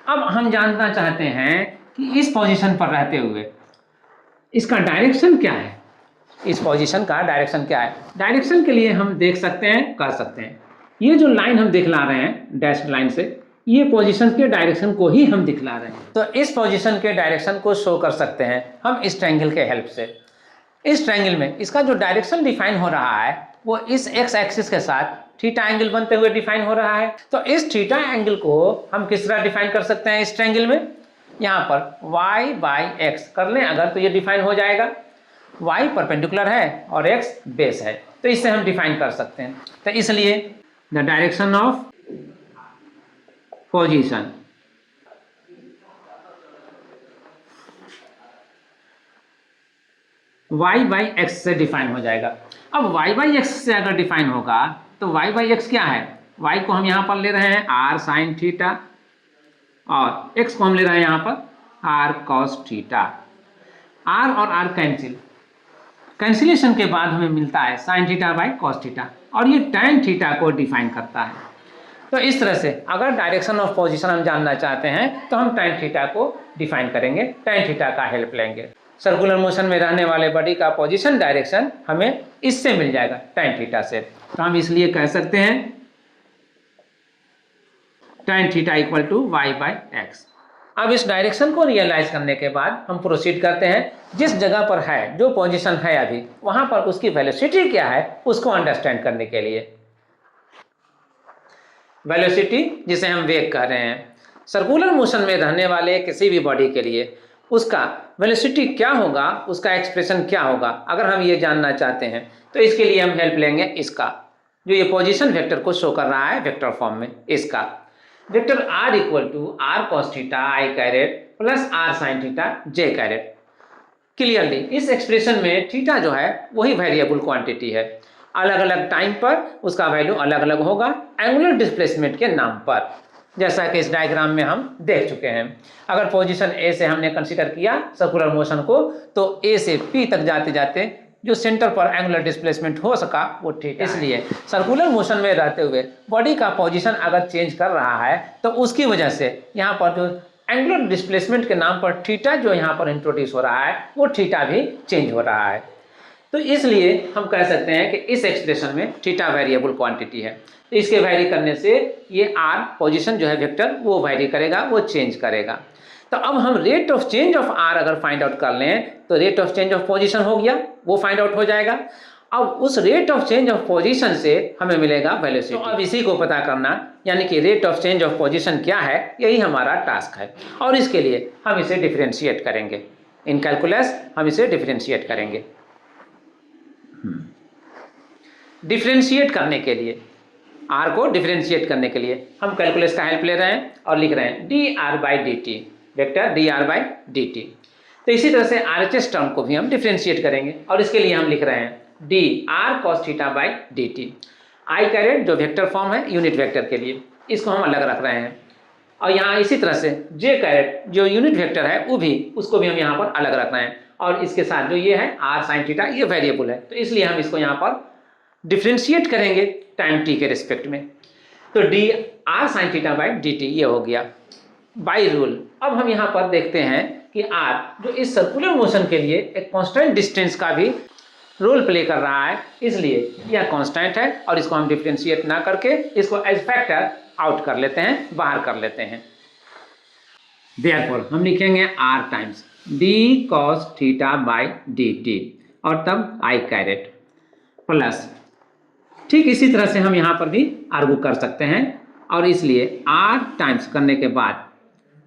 अब हम जानना चाहते हैं कि इस पोजीशन पर रहते हुए इसका डायरेक्शन क्या है, इस पोजीशन का डायरेक्शन क्या है। डायरेक्शन के लिए हम देख सकते हैं, कर सकते हैं, ये जो लाइन हम दिखला रहे हैं डैश लाइन से, ये पोजीशन के डायरेक्शन को ही हम दिखला रहे हैं। तो इस पोजीशन के डायरेक्शन को शो कर सकते हैं हम इस ट्रायंगल के हेल्प से। इस ट्रायंगल में इसका जो डायरेक्शन डिफाइन हो रहा है वो इस एक्स एक्सिस के साथ थीटा एंगल बनते हुए डिफाइन हो रहा है। तो इस थीटा एंगल को हम किस तरह डिफाइन कर सकते हैं इस ट्रायंगल में, यहाँ पर y बाई एक्स कर लें अगर तो ये डिफाइन हो जाएगा। y परपेंडिकुलर है और x बेस है, तो इससे हम डिफाइन कर सकते हैं। तो इसलिए the direction of position y by x से डिफाइन हो जाएगा। अब y बाई एक्स से अगर डिफाइन होगा तो y बाई एक्स क्या है, y को हम यहाँ पर ले रहे हैं r साइन थीटा और x को हम ले रहे हैं यहाँ पर r cos थीटा। r और r कैंसिलेशन के बाद हमें मिलता है sign theta by cos theta और ये tan थीटा को डिफाइन करता है। तो इस तरह से अगर डायरेक्शन ऑफ पोजीशन हम जानना चाहते हैं तो हम tan थीटा को डिफाइन करेंगे, tan थीटा का हेल्प लेंगे। सर्कुलर मोशन में रहने वाले बॉडी का पोजीशन डायरेक्शन हमें इससे मिल जाएगा tan थीटा से। तो हम इसलिए कह सकते हैं tan theta equal to y by x. अब इस डायरेक्शन को रियलाइज करने के बाद हम प्रोसीड करते हैं जिस जगह पर है, जो पोजीशन है अभी वहां पर उसकी वेलोसिटी क्या है उसको अंडरस्टैंड करने के लिए। वेलोसिटी जिसे हम वेग कह रहे हैं, सर्कुलर मोशन में रहने वाले किसी भी बॉडी के लिए उसका वेलोसिटी क्या होगा, उसका एक्सप्रेशन क्या होगा, अगर हम ये जानना चाहते हैं तो इसके लिए हम हेल्प लेंगे इसका, जो ये पोजीशन वेक्टर को शो कर रहा है वेक्टर फॉर्म में। इसका vector r equal to r cos theta i caret plus r sin theta j caret. Clearly इस एक्सप्रेशन में थीटा जो है वही वेरिएबल क्वांटिटी है, अलग अलग टाइम पर उसका वैल्यू अलग अलग होगा एंगुलर डिस्प्लेसमेंट के नाम पर, जैसा कि इस डायग्राम में हम देख चुके हैं। अगर पोजीशन ए से हमने कंसीडर किया सर्कुलर मोशन को, तो ए से पी तक जाते जाते जो सेंटर पर एंगुलर डिस्प्लेसमेंट हो सका वो थीटा। इसलिए सर्कुलर मोशन में रहते हुए बॉडी का पोजीशन अगर चेंज कर रहा है तो उसकी वजह से यहाँ पर जो एंगुलर डिस्प्लेसमेंट के नाम पर थीटा जो यहाँ पर इंट्रोड्यूस हो रहा है वो थीटा भी चेंज हो रहा है। तो इसलिए हम कह सकते हैं कि इस एक्सप्रेशन में थीटा वेरिएबल क्वांटिटी है। तो इसके वैरी करने से ये r पोजीशन जो है वेक्टर वो वैरी करेगा, वो चेंज करेगा। तो अब हम rate of change of r अगर फाइंड आउट कर लें तो rate of change of position हो गया, वो फाइंड आउट हो जाएगा। अब उस rate of change of position से हमें मिलेगा वेलोसिटी। तो अब इसी को पता करना, यानी कि rate of change of position क्या है, यही हमारा टास्क है। और इसके लिए हम इसे डिफरेंशिएट करेंगे, इन कैलकुलस हम इसे डिफरेंशिएट करेंगे। डिफरेंशिएट करने के लिए, r को डिफरेंशिएट करने के लिए हम कैलकुलस का हेल्प ले रहे हैं और लिख रहे हैं dr/dt, वेक्टर dr/dt। तो इसी तरह से RHS टर्म को भी हम डिफरेंशिएट करेंगे और इसके लिए हम लिख रहे हैं dr cos θ/dt। i caret जो वेक्टर फॉर्म है यूनिट वेक्टर के लिए, इसको हम अलग रख रहे हैं। और यहाँ इसी तरह से j कैरेट जो यूनिट वेक्टर है वो भी, उसको भी हम यहाँ पर अलग रख रहे हैं। और इसके साथ जो ये है r sin θ, ये वेरिएबल है, तो इसलिए हम इसको यहाँ पर डिफरेंशिएट करेंगे टाइम t के रिस्पेक्ट में। तो dr sin θ/dt ये हो गया बाई रूल। अब हम यहाँ पर देखते हैं कि r जो इस सर्कुलर मोशन के लिए एक कांस्टेंट डिस्टेंस का भी रोल प्ले कर रहा है, इसलिए यह कांस्टेंट है और इसको हम डिफरेंशिएट ना करके इसको एज फैक्टर आउट कर लेते हैं, बाहर कर लेते हैं। देयरफॉर हम लिखेंगे r times d cos θ/dt और तब i कैरेट प्लस, ठीक इसी तरह से हम यहाँ पर भी आर्गू कर सकते हैं और इसलिए r टाइम्स करने के बाद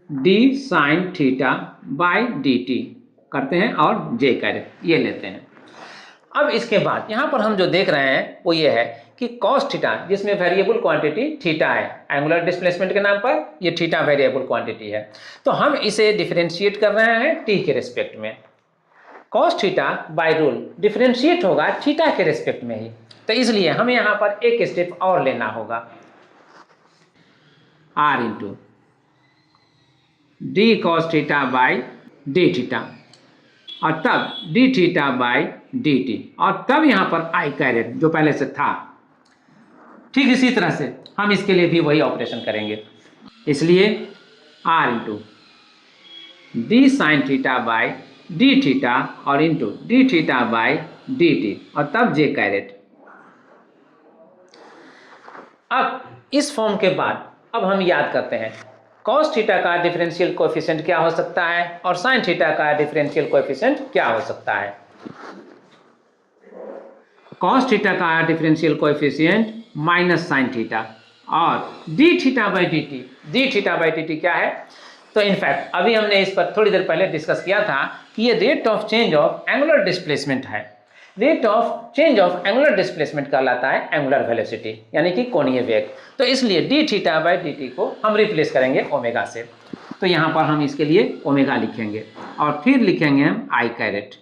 d sin θ/dt करते हैं और j कैरेट ये लेते हैं। अब इसके बाद यहाँ पर हम जो देख रहे हैं वो ये है कि cos थीटा, जिसमें वेरिएबल क्वांटिटी थीटा है, एंगुलर डिस्प्लेसमेंट के नाम पर ये थीटा वेरिएबल क्वांटिटी है, तो हम इसे डिफरेंशिएट कर रहे हैं t के रिस्पेक्ट में। cos theta by rule differentiate होगा थीटा के रिस्पेक्ट में ही, तो इसलिए हमें यहाँ पर एक स्टेप और लेना होगा, r into d cos θ/d theta और तब d θ/dt और तब यहाँ पर i कैरेट जो पहले से था। ठीक इसी तरह से हम इसके लिए भी वही ऑपरेशन करेंगे, इसलिए r into d sin θ/d theta और इंटू d θ/dt और तब j कैरेट। अब इस फॉर्म के बाद अब हम याद करते हैं cos थीटा का डिफरेंशियल कोएफिशिएंट क्या हो सकता है और sin थीटा का डिफरेंशियल कोएफिशिएंट क्या हो सकता है। cos थीटा का differential coefficient minus sin theta और d θ/dt क्या है। तो इनफैक्ट अभी हमने इस पर थोड़ी देर पहले डिस्कस किया था कि ये rate of change of angular displacement है। Rate of change of angular displacement कहलाता है एंगुलर वेलोसिटी, यानी कि कोणीय वेग। तो इसलिए d θ/dt को हम रिप्लेस करेंगे ओमेगा से। तो यहाँ पर हम इसके लिए ओमेगा लिखेंगे और फिर लिखेंगे हम i कैरेट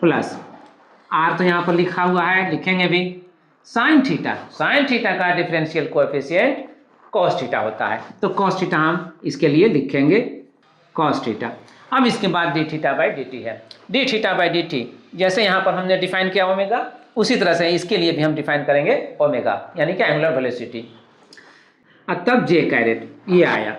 प्लस r, तो यहाँ पर लिखा हुआ है, लिखेंगे भी sin थीटा का डिफरेंशियल कोएफिशिएंट cos थीटा होता है, तो cos थीटा हम इसके लिए लिखेंगे cos थीटा। अब इसके बाद d θ/dt है, d θ/dt जैसे यहाँ पर हमने डिफाइन किया ओमेगा, उसी तरह से इसके लिए भी हम डिफाइन करेंगे ओमेगा, यानी कि एंगुलर वेलोसिटी और तब j कैरेट ये आया।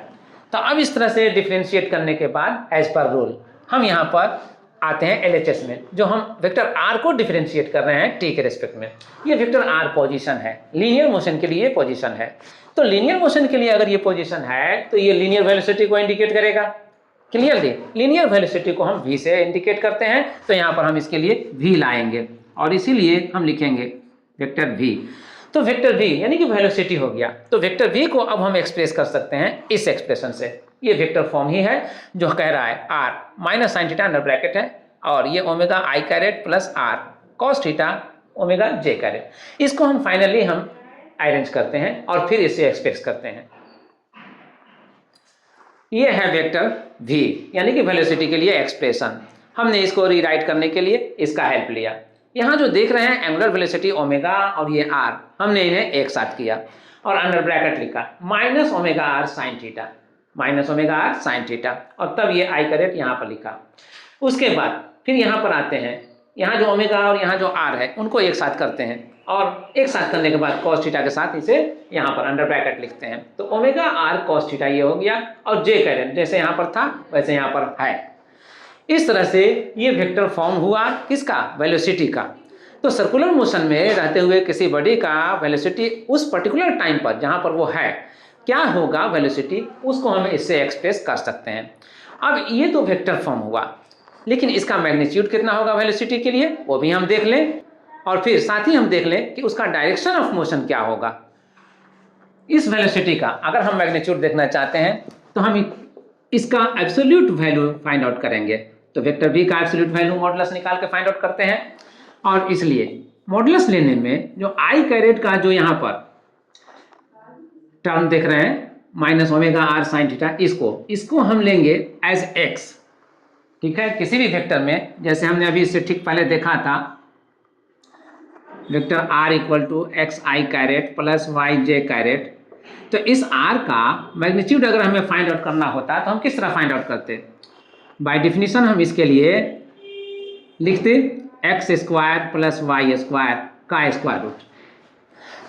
तो अब इस तरह से डिफरेंशिएट करने के बाद एज पर रूल हम यहाँ पर आते हैं LHS में, जो हम वेक्टर r को डिफरेंशिएट कर रहे हैं t के रिस्पेक्ट में। ये वेक्टर r पोजीशन है, लीनियर मोशन के लिए पोजीशन है। तो लीनियर मोशन के लिए अगर ये पोजीशन है तो ये लीनियर वेलोसिटी को इंडिकेट करेगा। क्लियरली लीनियर वेलोसिटी को हम v से इंडिकेट करते हैं, तो यहाँ पर हम इसके लिए v लाएंगे और इसीलिए हम लिखेंगे वेक्टर v। तो वेक्टर v यानी कि वेलोसिटी हो गया। तो वेक्टर v को अब हम एक्सप्रेस कर सकते हैं इस एक्सप्रेशन से। ये वेक्टर फॉर्म ही है जो कह रहा है r minus sine theta under bracket है और ये omega i caret plus r cos theta omega j caret. इसको हम फाइनली हम अरेंज करते हैं और फिर इसे एक्सप्रेस करते हैं। ये है वेक्टर v यानी कि वेलोसिटी के लिए एक्सप्रेशन। हमने इसको रीराइट करने के लिए इसका हेल्प लिया। यहाँ जो देख रहे हैं एंगुलर वेलोसिटी ओमेगा और ये r, हमने इन्हें एक साथ किया और अंडर ब्रैकेट लिखा minus omega r sine theta, minus omega r sine theta, और तब ये आई कैरेट यहाँ पर लिखा। उसके बाद फिर यहाँ पर आते हैं, यहाँ जो ओमेगा और यहाँ जो r है उनको एक साथ करते हैं और एक साथ करने के बाद कॉस थीटा के साथ इसे यहाँ पर अंडर ब्रैकेट लिखते हैं। तो ओमेगा आर कॉस थीटा ये हो गया और जे कैरेट जैसे यहाँ पर था वैसे यहाँ पर है। इस तरह से ये वेक्टर फॉर्म हुआ किसका, वेलोसिटी का। तो सर्कुलर मोशन में रहते हुए किसी बॉडी का वेलोसिटी उस पर्टिकुलर टाइम पर जहाँ पर वो है क्या होगा वेलोसिटी, उसको हम इससे एक्सप्रेस कर सकते हैं। अब ये तो वेक्टर फॉर्म हुआ, लेकिन इसका मैग्नीट्यूड कितना होगा वेलोसिटी के लिए वो भी हम देख लें और फिर साथ ही हम देख लें कि उसका डायरेक्शन ऑफ मोशन क्या होगा। इस वेलोसिटी का अगर हम मैग्नीट्यूड देखना चाहते हैं तो हम इसका एब्सोल्यूट वैल्यू फाइंड आउट करेंगे। तो वेक्टर v का एब्सोल्यूट वैल्यू मॉडुलस निकाल के फाइंड आउट करते हैं और इसलिए मॉडुलस लेने में जो आई कैरेट का जो यहाँ पर टर्म देख रहे हैं minus omega r sine theta, इसको हम लेंगे एज x। ठीक है, किसी भी वेक्टर में जैसे हमने अभी इससे ठीक पहले देखा था vector r equal to x i caret plus y j caret, तो इस r का मैग्नीट्यूड अगर हमें फाइंड आउट करना होता तो हम किस तरह फाइंड आउट करते। बाय डेफिनेशन हम इसके लिए लिखते x square plus y square का स्क्वायर रूट।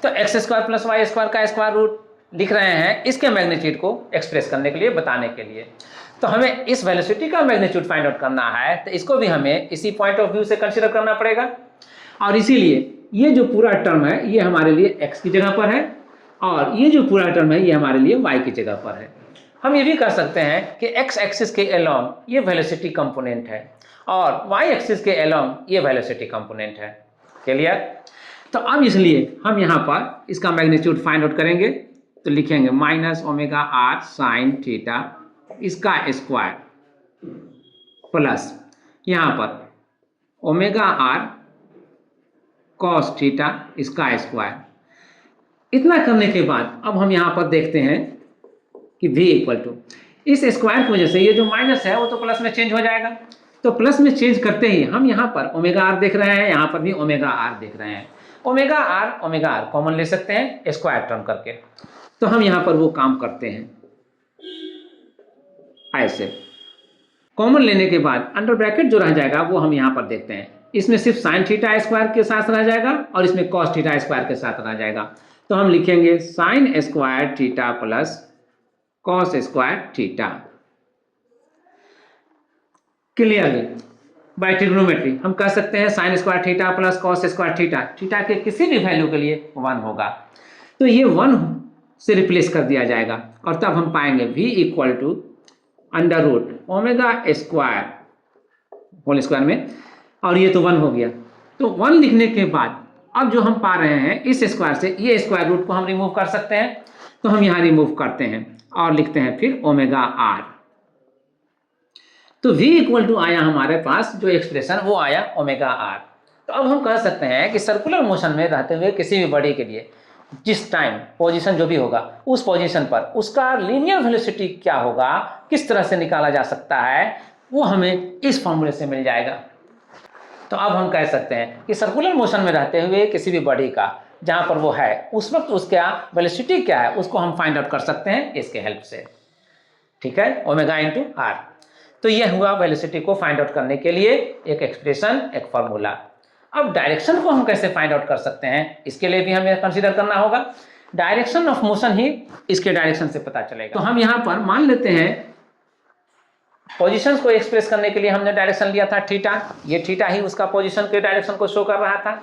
तो x square plus y square का स्क्वायर रूट लिख रहे हैं इसके मैग्नीट्यूड को एक्सप्रेस करने के लिए, बताने के लिए। तो हमें इस वेलोसिटी का मैग्नीट्यूड फाइंड आउट करना है तो इसको भी हमें इसी पॉइंट ऑफ व्यू से कंसीडर करना पड़ेगा और इसीलिए ये जो पूरा टर्म है ये हमारे लिए x की जगह पर है और ये जो पूरा टर्म है ये हमारे लिए y की जगह पर है। हम ये भी कर सकते हैं कि x एक्सिस के अलोंग ये वेलोसिटी कंपोनेंट है और y एक्सिस के अलोंग ये वेलोसिटी कंपोनेंट है। क्लियर? तो अब इसलिए हम यहाँ पर इसका मैग्नीट्यूड फाइंड आउट करेंगे तो लिखेंगे minus omega r sine theta इसका स्क्वायर प्लस यहाँ पर ओमेगा आर कॉस थीटा इसका स्क्वायर। इतना करने के बाद अब हम यहाँ पर देखते हैं कि v इक्वल टू इस स्क्वायर की वजह से ये जो माइनस है वो तो प्लस में चेंज हो जाएगा। तो प्लस में चेंज करते ही हम यहाँ पर ओमेगा आर देख रहे हैं, यहाँ पर भी ओमेगा आर देख रहे हैं। ओमेगा आर कॉमन ले सकते हैं स्क्वायर टर्म करके। तो हम यहाँ पर वो काम करते हैं ऐसे, कॉमन लेने के बाद अंडर ब्रैकेट जो रह जाएगा वो हम यहाँ पर देखते हैं। इसमें सिर्फ साइन थीटा स्क्वायर के साथ रह जाएगा और इसमें कॉस थीटा स्क्वायर के साथ रह जाएगा। तो हम लिखेंगे sine square theta plus cos square theta. Clearly by trigonometry हम कह सकते हैं sine square theta plus cos square theta, theta के किसी भी वैल्यू के लिए 1 होगा। तो ये 1 से रिप्लेस कर दिया जाएगा और तब हम पाएंगे v equal to under root omega square whole square में, और ये तो 1 हो गया। तो 1 लिखने के बाद अब जो हम पा रहे हैं इस स्क्वायर से ये स्क्वायर रूट को हम रिमूव कर सकते हैं। तो हम यहाँ रिमूव करते हैं और लिखते हैं फिर ओमेगा आर। तो v इक्वल टू आया हमारे पास जो एक्सप्रेशन वो आया ओमेगा आर। तो अब हम कह सकते हैं कि सर्कुलर मोशन में रहते हुए किसी भी बॉडी के लिए जिस टाइम पोजीशन जो भी होगा उस पोजीशन पर उसका लीनियर वेलोसिटी क्या होगा, किस तरह से निकाला जा सकता है, वो हमें इस फॉर्मूले से मिल जाएगा। तो अब हम कह सकते हैं कि सर्कुलर मोशन में रहते हुए किसी भी बॉडी का जहाँ पर वो है उस वक्त उसका वेलोसिटी क्या है उसको हम फाइंड आउट कर सकते हैं इसके हेल्प से। ठीक है, ओमेगा इंटू आर। तो यह हुआ वेलोसिटी को फाइंड आउट करने के लिए एक एक्सप्रेशन, एक फॉर्मूला। अब डायरेक्शन को हम कैसे फाइंड आउट कर सकते हैं इसके लिए भी हमें कंसीडर करना होगा। डायरेक्शन ऑफ मोशन ही इसके डायरेक्शन से पता चलेगा। तो हम यहाँ पर मान लेते हैं पोजीशंस को एक्सप्रेस करने के लिए हमने डायरेक्शन लिया था थीटा, ये थीटा ही उसका पोजीशन के डायरेक्शन को शो कर रहा था।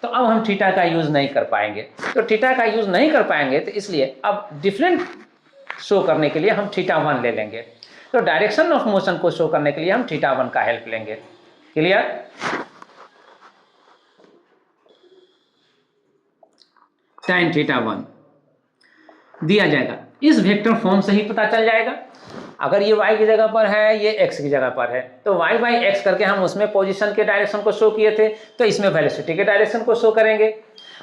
तो अब हम थीटा का यूज नहीं कर पाएंगे। तो थीटा का यूज नहीं कर पाएंगे तो इसलिए अब डिफरेंट शो करने के लिए हम थीटा 1 ले लेंगे। तो डायरेक्शन ऑफ मोशन को शो करने के लिए हम थीटा 1 का हेल्प लेंगे। क्लियर? tan थीटा 1 दिया जाएगा। इस वेक्टर फॉर्म से ही पता चल जाएगा। अगर ये y की जगह पर है, ये x की जगह पर है, तो y बाई एक्स करके हम उसमें पोजीशन के डायरेक्शन को शो किए थे, तो इसमें वेलोसिटी के डायरेक्शन को शो करेंगे।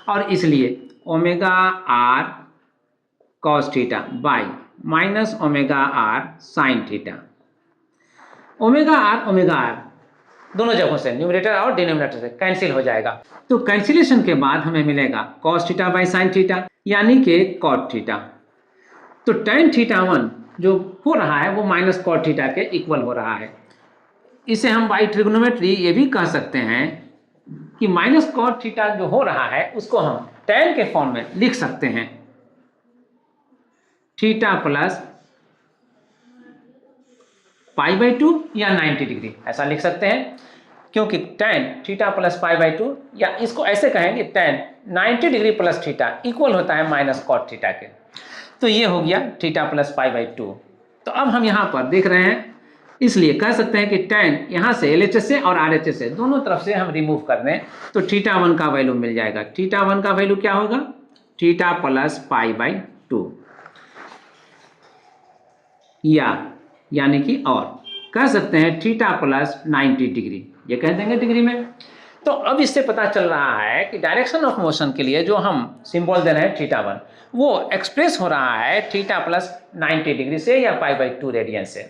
और इसलिए omega r cos theta by minus omega r sine theta. Omega r दोनों जगहों से, न्यूमरेटर और डिनोमिनेटर से कैंसिल हो जाएगा। तो कैंसिलेशन के बाद हमें मिलेगा cos theta by sine theta, यानी कि cot थीटा। तो tan थीटा 1 जो हो रहा है वो माइनस cot थीटा के इक्वल हो रहा है। इसे हम बाई ट्रिग्नोमेट्री ये भी कह सकते हैं कि माइनस cot थीटा जो हो रहा है उसको हम tan के फॉर्म में लिख सकते हैं, थीटा प्लस पाई बाई 2 या 90 डिग्री, ऐसा लिख सकते हैं। क्योंकि tan theta plus pi by 2, या इसको ऐसे कहेंगे tan 90 degree plus theta equal होता है माइनस cot थीटा के। तो ये हो गया थीटा प्लस पाई बाई 2। तो अब हम यहाँ पर देख रहे हैं, इसलिए कह सकते हैं कि tan यहाँ से LHS से और RHS से दोनों तरफ से हम रिमूव कर दें तो थीटा 1 का वैल्यू मिल जाएगा। थीटा 1 का वैल्यू क्या होगा? थीटा प्लस पाई बाई 2, यानी कि और कह सकते हैं थीटा प्लस 90 डिग्री, ये कह देंगे डिग्री में। तो अब इससे पता चल रहा है कि डायरेक्शन ऑफ मोशन के लिए जो हम सिंबल दे रहे हैं थीटा 1, वो एक्सप्रेस हो रहा है थीटा प्लस 90 डिग्री से या पाई बाई 2 रेडियन से।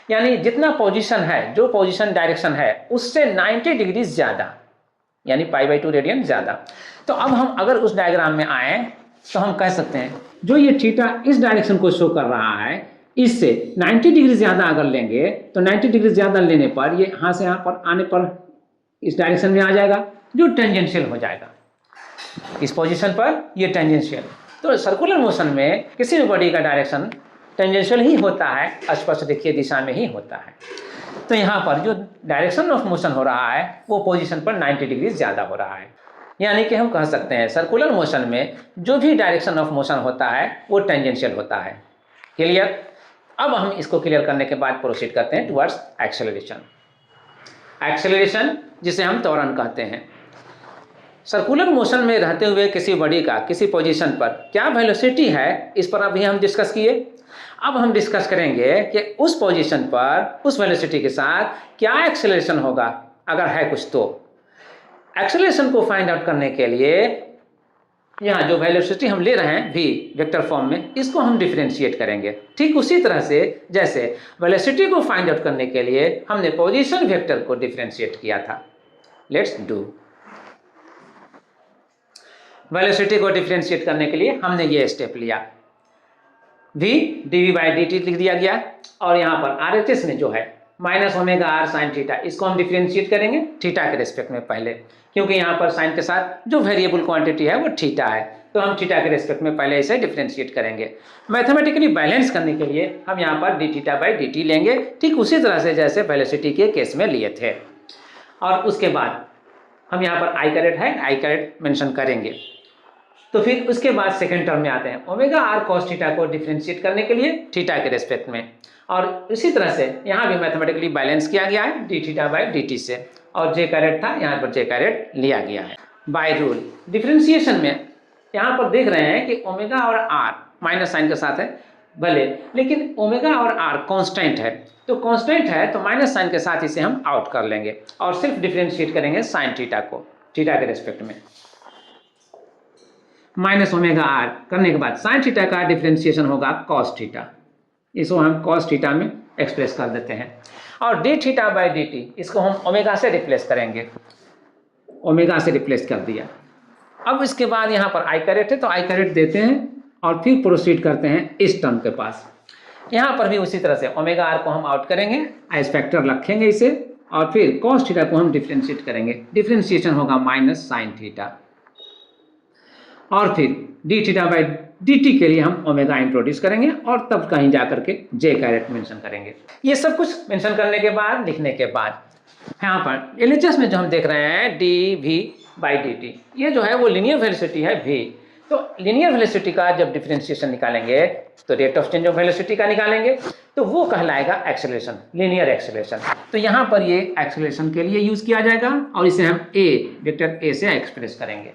यानी जितना पोजीशन है, जो पोजीशन डायरेक्शन है उससे 90 डिग्री ज़्यादा, यानी पाई बाई 2 रेडियन ज़्यादा। तो अब हम अगर उस डायग्राम में आए तो हम कह सकते हैं जो ये थीटा इस डायरेक्शन को शो कर रहा है, इससे 90 डिग्री ज़्यादा अगर लेंगे तो 90 डिग्री ज़्यादा लेने पर ये यहाँ से यहाँ पर आने पर इस डायरेक्शन में आ जाएगा, जो टेंजेंशियल हो जाएगा। इस पोजीशन पर ये टेंजेंशियल। तो सर्कुलर मोशन में किसी भी बॉडी का डायरेक्शन टेंजेंशियल ही होता है, स्पष्ट देखिए दिशा में ही होता है। तो यहाँ पर जो डायरेक्शन ऑफ मोशन हो रहा है वो पोजीशन पर 90 डिग्री ज़्यादा हो रहा है। यानी कि हम कह सकते हैं सर्कुलर मोशन में जो भी डायरेक्शन ऑफ मोशन होता है वो टेंजेंशियल होता है। क्लियर? अब हम इसको क्लियर करने के बाद प्रोसीड करते हैं टुवर्ड्स एक्सेलरेशन। एक्सेलरेशन जिसे हम त्वरण कहते हैं। सर्कुलर मोशन में रहते हुए किसी बॉडी का किसी पोजीशन पर क्या वेलोसिटी है, इस पर अभी हम डिस्कस किए। अब हम डिस्कस करेंगे कि उस पोजीशन पर उस वेलोसिटी के साथ क्या एक्सेलरेशन होगा, अगर है कुछ तो। एक्सेलरेशन को फाइंड आउट करने के लिए यहाँ जो वेलोसिटी हम ले रहे हैं v वेक्टर फॉर्म में, इसको हम डिफरेंशिएट करेंगे। ठीक उसी तरह से जैसे वेलोसिटी को फाइंड आउट करने के लिए हमने पोजीशन वेक्टर को डिफरेंशिएट किया था। Let's do. वेलोसिटी को डिफरेंशिएट करने के लिए हमने ये स्टेप लिया, v dv बाई dt लिख दिया गया, और यहाँ पर RHS में जो है minus omega r sign theta, इसको हम डिफरेंशिएट करेंगे थीटा के रेस्पेक्ट में पहले, क्योंकि यहाँ पर साइन के साथ जो वेरिएबल क्वांटिटी है वो थीटा है, तो हम थीटा के रेस्पेक्ट में पहले इसे डिफरेंशिएट करेंगे। मैथमेटिकली बैलेंस करने के लिए हम यहाँ पर डी थीटा बाई dt लेंगे, ठीक उसी तरह से जैसे वेलोसिटी के केस में लिए थे। और उसके बाद हम यहाँ पर आई कैरेट है, आई कैरेट मेंशन करेंगे। तो फिर उसके बाद सेकेंड टर्म में आते हैं ओमेगा r cos थीटा को डिफरेंशिएट करने के लिए थीटा के रेस्पेक्ट में, और इसी तरह से यहाँ भी मैथमेटिकली बैलेंस किया गया है डी थीटा बाई dt से, और जे कैरेट था यहाँ पर जे कैरेट लिया गया है बाय रूल। डिफरेंशिएशन में यहाँ पर देख रहे हैं कि ओमेगा और r माइनस साइन के साथ है भले, लेकिन ओमेगा और r कांस्टेंट है, तो कांस्टेंट है तो माइनस साइन के साथ इसे हम आउट कर लेंगे और सिर्फ डिफरेंशिएट करेंगे साइन थीटा को थीटा के रेस्पेक्ट में। माइनस ओमेगा r करने के बाद साइन थीटा का डिफरेंशिएशन होगा कॉस थीटा, इसको हम कॉस थीटा में एक्सप्रेस कर देते हैं। और D theta by D T, इसको हम ओमेगा से रिप्लेस करेंगे, ओमेगा से रिप्लेस कर दिया। अब इसके बाद यहाँ पर आई कैरेट है तो आई कैरेट देते हैं और फिर प्रोसीड करते हैं इस टर्म के पास। यहाँ पर भी उसी तरह से ओमेगा आर को हम आउट करेंगे, एज फैक्टर रखेंगे इसे, और फिर कॉस थीटा को हम डिफरेंशिएट करेंगे, डिफरेंशिएशन होगा माइनस साइन थीटा, और फिर D theta by D T के लिए हम ओमेगा इंट्रोड्यूस करेंगे और तब कहीं जा करके जे कैरेट मेंशन करेंगे। ये सब कुछ मेंशन करने के बाद, लिखने के बाद, यहाँ पर एलएचएस में जो हम देख रहे हैं d v by D t, ये जो है वो लीनियर वेलोसिटी है v। तो लीनियर वेलोसिटी का जब डिफरेंशिएशन निकालेंगे तो rate of change of velocity का निकालेंगे, तो वो कहलाएगा एक्सेलरेशन, लीनियर एक्सेलरेशन। तो यहाँ पर ये एक्सेलरेशन के लिए यूज किया जाएगा और इसे हम a वेक्टर a से एक्सप्रेस करेंगे।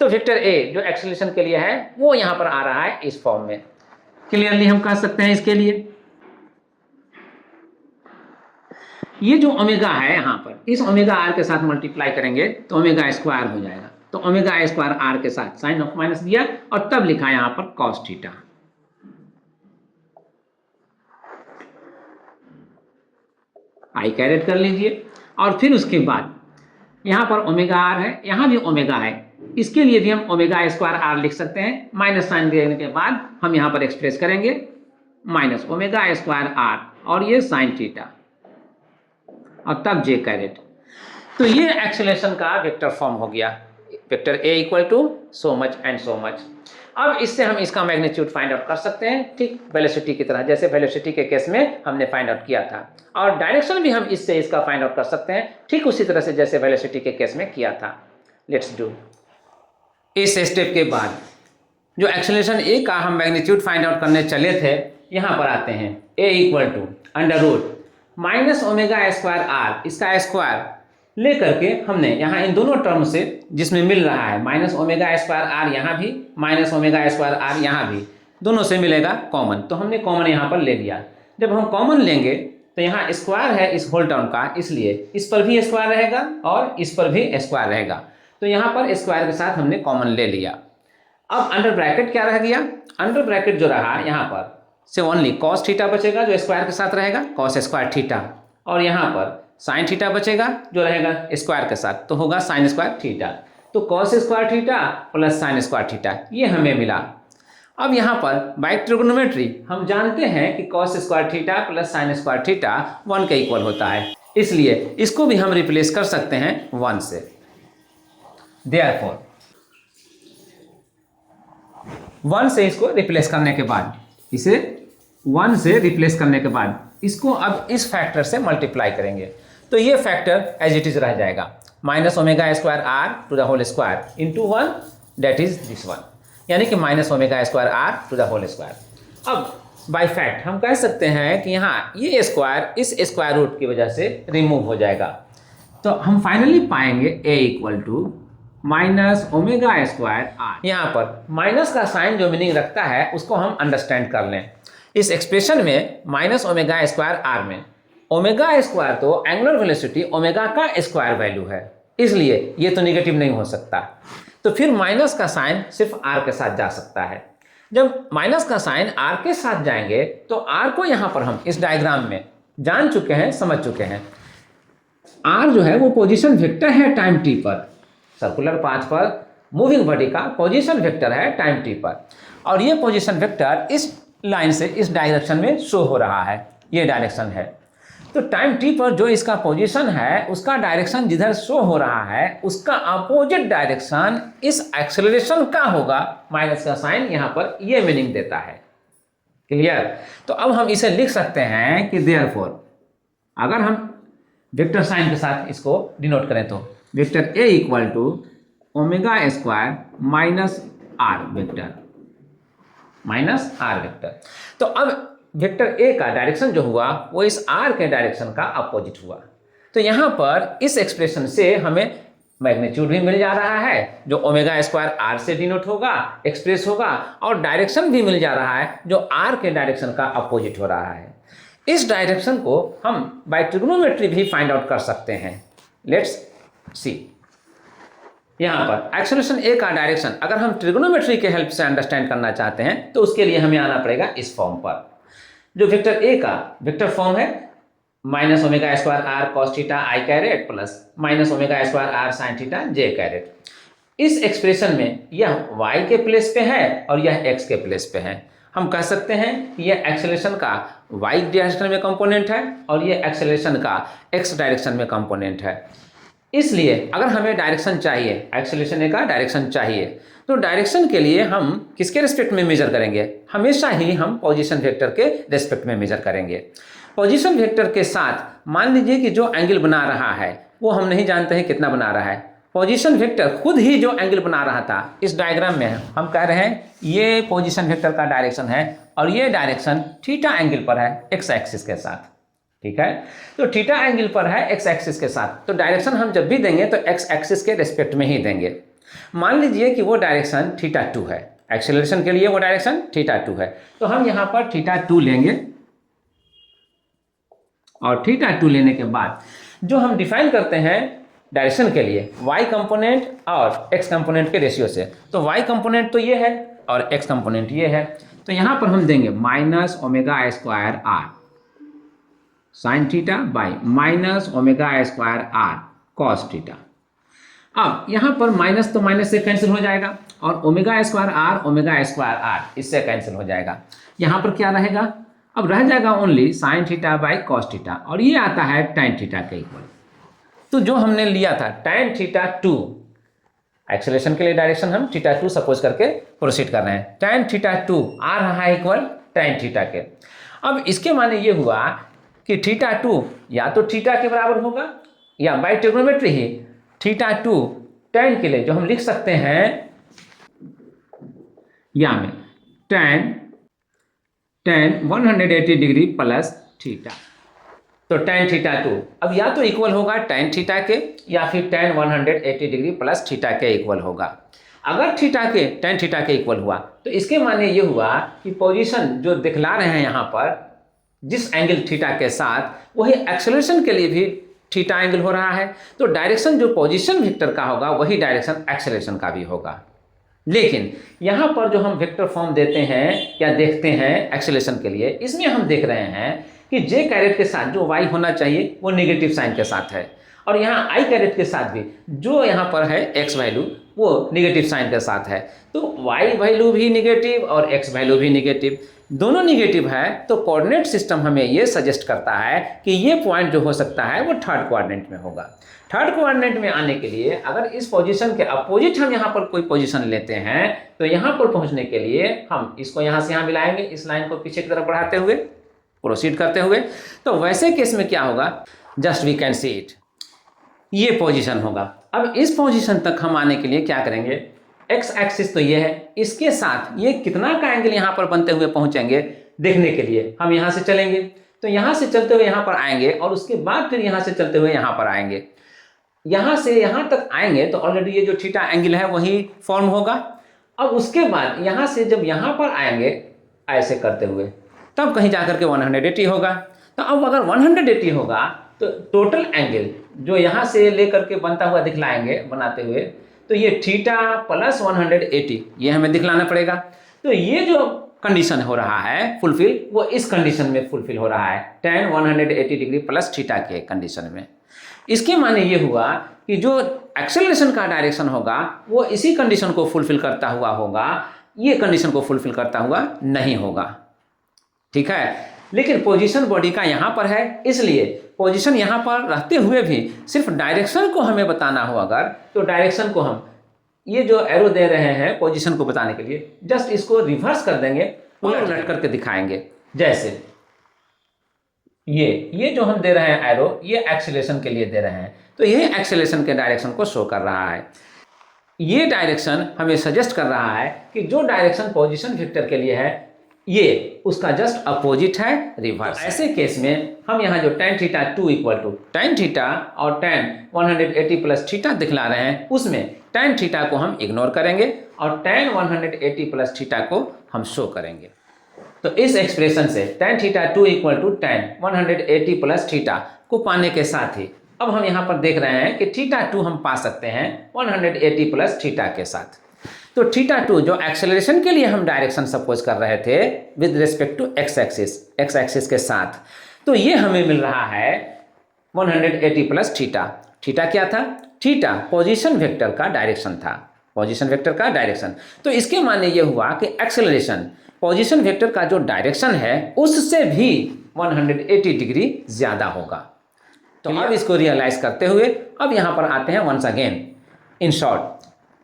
तो वेक्टर ए जो एक्सेलरेशन के लिए है वो यहाँ पर आ रहा है इस फॉर्म में। क्लियरली हम कह सकते हैं इसके लिए ये जो ओमेगा है यहाँ पर इस ओमेगा आर के साथ मल्टीप्लाई करेंगे तो ओमेगा स्क्वायर हो जाएगा। तो ओमेगा स्क्वायर आर के साथ साइन ऑफ माइनस दिया और तब लिखा यहाँ पर कॉस थीटा। आई कैरेट कर लीजिए और फिर उसके बाद यहाँ पर ओमेगा आर है, यहाँ भी ओमेगा है, इसके लिए भी हम ओमेगा स्क्वायर आर लिख सकते हैं। माइनस साइन देने के बाद हम यहाँ पर एक्सप्रेस करेंगे माइनस ओमेगा स्क्वायर आर और ये साइन थीटा और तब जे कैरेट। तो ये एक्सेलरेशन का वेक्टर फॉर्म हो गया, vector a equal to so much and so much. अब इससे हम इसका मैग्नीट्यूड फाइंड आउट कर सकते हैं, ठीक वेलोसिटी की तरह, जैसे वेलोसिटी के केस में हमने फाइंड आउट किया था। और डायरेक्शन भी हम इससे इसका फाइंड आउट कर सकते हैं, ठीक उसी तरह से जैसे वेलोसिटी के केस में किया था। Let's do. इस स्टेप के बाद जो एक्सेलरेशन ए का हम मैग्नीट्यूड फाइंड आउट करने चले थे, यहाँ पर आते हैं a equal to under root minus omega square r, इसका स्क्वायर ले करके हमने यहाँ इन दोनों टर्म से जिसमें मिल रहा है माइनस ओमेगा स्क्वायर आर यहाँ भी माइनस ओमेगा स्क्वायर आर यहाँ भी, दोनों से मिलेगा कॉमन, तो हमने कॉमन यहाँ पर ले लिया। जब हम कॉमन लेंगे तो यहाँ स्क्वायर है इस होल टर्म का, इसलिए इस पर भी स्क्वायर रहेगा और इस पर भी स्क्वायर रहेगा। तो यहाँ पर स्क्वायर के साथ हमने कॉमन ले लिया। अब अंडर ब्रैकेट क्या रह गया, अंडर ब्रैकेट जो रहा यहाँ पर से ओनली कॉस थीटा बचेगा जो स्क्वायर के साथ रहेगा, कॉस स्क्वायर थीटा, और यहाँ पर साइन थीटा बचेगा जो रहेगा स्क्वायर के साथ, तो होगा साइन स्क्वायर थीटा। तो cos square theta plus sign square theta ये हमें मिला। अब यहाँ पर बाय ट्रिग्नोमेट्री हम जानते हैं कि cos square theta plus sign square theta 1 के इक्वल होता है, इसलिए इसको भी हम रिप्लेस कर सकते हैं 1 से। देयरफॉर 1 से इसको रिप्लेस करने के बाद, इसे 1 से रिप्लेस करने के बाद इसको अब इस फैक्टर से मल्टीप्लाई करेंगे, तो ये फैक्टर एज इट इज रह जाएगा minus omega square r to the whole square into 1 that is this one, यानी कि minus omega square r to the whole square. अब बाय फैक्ट हम कह सकते हैं कि यहाँ ये स्क्वायर इस स्क्वायर रूट की वजह से रिमूव हो जाएगा, तो हम फाइनली पाएंगे a equal to minus omega square r. यहाँ पर माइनस का साइन जो मीनिंग रखता है उसको हम अंडरस्टैंड कर लें। इस एक्सप्रेशन में माइनस ओमेगा स्क्वायर आर में ओमेगा स्क्वायर तो एंगुलर वेलोसिटी ओमेगा का स्क्वायर वैल्यू है, इसलिए ये तो निगेटिव नहीं हो सकता, तो फिर माइनस का साइन सिर्फ आर के साथ जा सकता है। जब माइनस का साइन आर के साथ जाएंगे तो आर को यहाँ पर हम इस डायग्राम में जान चुके हैं, समझ चुके हैं। आर जो है वो पोजीशन वेक्टर है टाइम टी पर, सर्कुलर पाथ पर मूविंग बॉडी का पोजीशन वेक्टर है टाइम टी पर, और ये पोजीशन वेक्टर इस लाइन से इस डायरेक्शन में शो हो रहा है, ये डायरेक्शन है। तो टाइम टी पर जो इसका पोजीशन है उसका डायरेक्शन जिधर शो हो रहा है उसका अपोजिट डायरेक्शन इस एक्सेलरेशन का होगा, माइनस का साइन यहाँ पर ये मीनिंग देता है। क्लियर? तो अब हम इसे लिख सकते हैं कि देयरफॉर अगर हम वेक्टर साइन के साथ इसको डिनोट करें तो vector a equal to omega square minus r vector, minus r vector. तो अब वेक्टर ए का डायरेक्शन जो हुआ वो इस आर के डायरेक्शन का अपोजिट हुआ, तो यहाँ पर इस एक्सप्रेशन से हमें मैग्नीट्यूड भी मिल जा रहा है जो ओमेगा स्क्वायर आर से डिनोट होगा, एक्सप्रेस होगा, और डायरेक्शन भी मिल जा रहा है जो आर के डायरेक्शन का अपोजिट हो रहा है। इस डायरेक्शन को हम बाय ट्रिग्नोमेट्री भी फाइंड आउट कर सकते हैं। लेट्स सी, यहाँ पर एक्सेलरेशन ए का डायरेक्शन अगर हम ट्रिग्नोमेट्री के हेल्प से अंडरस्टैंड करना चाहते हैं तो उसके लिए हमें आना पड़ेगा इस फॉर्म पर। जो वेक्टर ए का वेक्टर फॉर्म है minus omega square r cos theta i caret plus minus omega square r sine theta j caret. इस एक्सप्रेशन में यह y के प्लेस पे है और यह x के प्लेस पे है। हम कह सकते हैं कि यह एक्सेलरेशन का y डायरेक्शन में कंपोनेंट है और यह एक्सेलरेशन का x डायरेक्शन में कंपोनेंट है। इसलिए अगर हमें डायरेक्शन चाहिए, एक्सेलरेशन का डायरेक्शन चाहिए, तो डायरेक्शन के लिए हम किसके रिस्पेक्ट में मेजर करेंगे? हमेशा ही हम पोजीशन वेक्टर के रिस्पेक्ट में मेजर करेंगे। पोजीशन वेक्टर के साथ मान लीजिए कि जो एंगल बना रहा है वो हम नहीं जानते हैं कितना बना रहा है। पोजीशन वेक्टर खुद ही जो एंगल बना रहा था इस डायग्राम में हम कह रहे हैं ये पोजीशन वेक्टर का डायरेक्शन है और ये डायरेक्शन थीटा एंगल पर है एक्स एक्सिस के साथ। ठीक है, तो थीटा एंगल पर है एक्स एक्सिस के साथ, तो डायरेक्शन हम जब भी देंगे तो एक्स एक्सिस के रिस्पेक्ट में ही देंगे। मान लीजिए कि वो डायरेक्शन θ2 है, एक्सेलरेशन के लिए वो डायरेक्शन θ2 है, तो हम यहाँ पर θ2 लेंगे और θ2 लेने के बाद जो हम डिफाइन करते हैं डायरेक्शन के लिए y कंपोनेंट और x कंपोनेंट के रेशियो से, तो y कंपोनेंट तो ये है और x कंपोनेंट ये है, तो यहाँ पर हम देंगे minus omega square r sine theta by minus omega square r cos theta. अब यहाँ पर माइनस तो माइनस से कैंसिल हो जाएगा और ओमेगा स्क्वायर आर इससे कैंसिल हो जाएगा। यहाँ पर क्या रहेगा, अब रह जाएगा only sign theta by cos theta और ये आता है tan थीटा के इक्वल। तो जो हमने लिया था tan θ2, एक्सेलरेशन के लिए डायरेक्शन हम θ2 सपोज करके प्रोसीड कर रहे हैं, tan θ2 आ रहा है इक्वल tan थीटा के। अब इसके माने ये हुआ कि θ2 या तो थीटा के बराबर होगा या बाय ट्रिग्नोमेट्री ही θ2 tan के लिए जो हम लिख सकते हैं या में tan 180 डिग्री प्लस थीटा, तो tan θ2 अब या तो इक्वल होगा tan थीटा के या फिर tan 180 डिग्री प्लस थीटा के इक्वल होगा। अगर tan थीटा के इक्वल हुआ तो इसके माने ये हुआ कि पोजीशन जो दिखला रहे हैं यहाँ पर जिस एंगल थीटा के साथ वही एक्सेलरेशन के लिए भी थीटा एंगल हो रहा है, तो डायरेक्शन जो पोजीशन वेक्टर का होगा वही डायरेक्शन एक्सेलरेशन का भी होगा। लेकिन यहाँ पर जो हम वेक्टर फॉर्म देते हैं या देखते हैं एक्सेलरेशन के लिए, इसमें हम देख रहे हैं कि जे कैरेट के साथ जो y होना चाहिए वो नेगेटिव साइन के साथ है और यहाँ आई कैरेट के साथ भी जो यहाँ पर है x वैल्यू वो नेगेटिव साइन के साथ है, तो y वैल्यू भी नेगेटिव और x वैल्यू भी नेगेटिव, दोनों नेगेटिव है। तो कोऑर्डिनेट सिस्टम हमें ये सजेस्ट करता है कि ये पॉइंट जो हो सकता है वो थर्ड कोऑर्डिनेट में होगा। थर्ड कोऑर्डिनेट में आने के लिए अगर इस पोजीशन के अपोजिट हम यहाँ पर कोई पोजीशन लेते हैं तो यहाँ पर पहुँचने के लिए हम इसको यहाँ से यहाँ मिलाएंगे, इस लाइन को पीछे की तरफ बढ़ाते हुए प्रोसीड करते हुए, तो वैसे केस में क्या होगा, just we can see it, ये पोजीशन होगा। अब इस पोजीशन तक हम आने के लिए क्या करेंगे, एक्स एक्सिस तो ये है, इसके साथ ये कितना का एंगल यहाँ पर बनते हुए पहुँचेंगे देखने के लिए हम यहाँ से चलेंगे, तो यहाँ से चलते हुए यहाँ पर आएंगे और उसके बाद फिर यहाँ से चलते हुए यहाँ पर आएंगे, यहाँ से यहाँ तक आएंगे तो ऑलरेडी ये जो थीटा एंगल है वही फॉर्म होगा। अब उसके बाद यहाँ से जब यहाँ पर आएंगे ऐसे करते हुए तब कहीं जाकर के 180 होगा। तो अब अगर 180 होगा तो टोटल एंगल जो यहाँ से लेकर के बनता हुआ दिखलाएंगे बनाते हुए, तो ये थीटा प्लस 180 ये हमें दिखलाना पड़ेगा। तो ये जो कंडीशन हो रहा है फुलफिल, वो इस कंडीशन में फुलफिल हो रहा है tan 180 डिग्री प्लस थीटा के कंडीशन में। इसके माने ये हुआ कि जो एक्सेलरेशन का डायरेक्शन होगा वो इसी कंडीशन को फुलफिल करता हुआ होगा, ये कंडीशन को फुलफिल करता हुआ नहीं होगा, ठीक है। लेकिन पोजीशन बॉडी का यहाँ पर है, इसलिए पोजीशन यहाँ पर रहते हुए भी सिर्फ डायरेक्शन को हमें बताना हो अगर, तो डायरेक्शन को हम ये जो एरो दे रहे हैं पोजीशन को बताने के लिए जस्ट इसको रिवर्स कर देंगे, उलट करके दिखाएंगे। जैसे ये जो हम दे रहे हैं एरो, ये एक्सेलरेशन के लिए दे रहे हैं, तो ये एक्सेलरेशन के डायरेक्शन को शो कर रहा है। ये डायरेक्शन हमें सजेस्ट कर रहा है कि जो डायरेक्शन पोजीशन वेक्टर के लिए है ये उसका जस्ट अपोजिट है, रिवर्स। तो ऐसे केस में हम यहाँ जो tan θ2 equal to tan theta और tan 180 प्लस थीटा दिखला रहे हैं, उसमें tan थीटा को हम इग्नोर करेंगे और tan 180 प्लस थीटा को हम शो करेंगे। तो इस एक्सप्रेशन से tan θ2 equal to tan 180 plus theta को पाने के साथ ही अब हम यहाँ पर देख रहे हैं कि θ2 हम पा सकते हैं 180 प्लस थीटा के साथ। तो θ2 जो एक्सेलरेशन के लिए हम डायरेक्शन सपोज कर रहे थे with respect to x axis के साथ, तो ये हमें मिल रहा है 180 प्लस थीटा। थीटा क्या था, थीटा पोजीशन वेक्टर का डायरेक्शन था, पोजीशन वेक्टर का डायरेक्शन। तो इसके माने ये हुआ कि एक्सेलरेशन पोजीशन वेक्टर का जो डायरेक्शन है उससे भी 180 डिग्री ज़्यादा होगा। तो अब इसको रियलाइज करते हुए अब यहाँ पर आते हैं once again. In short,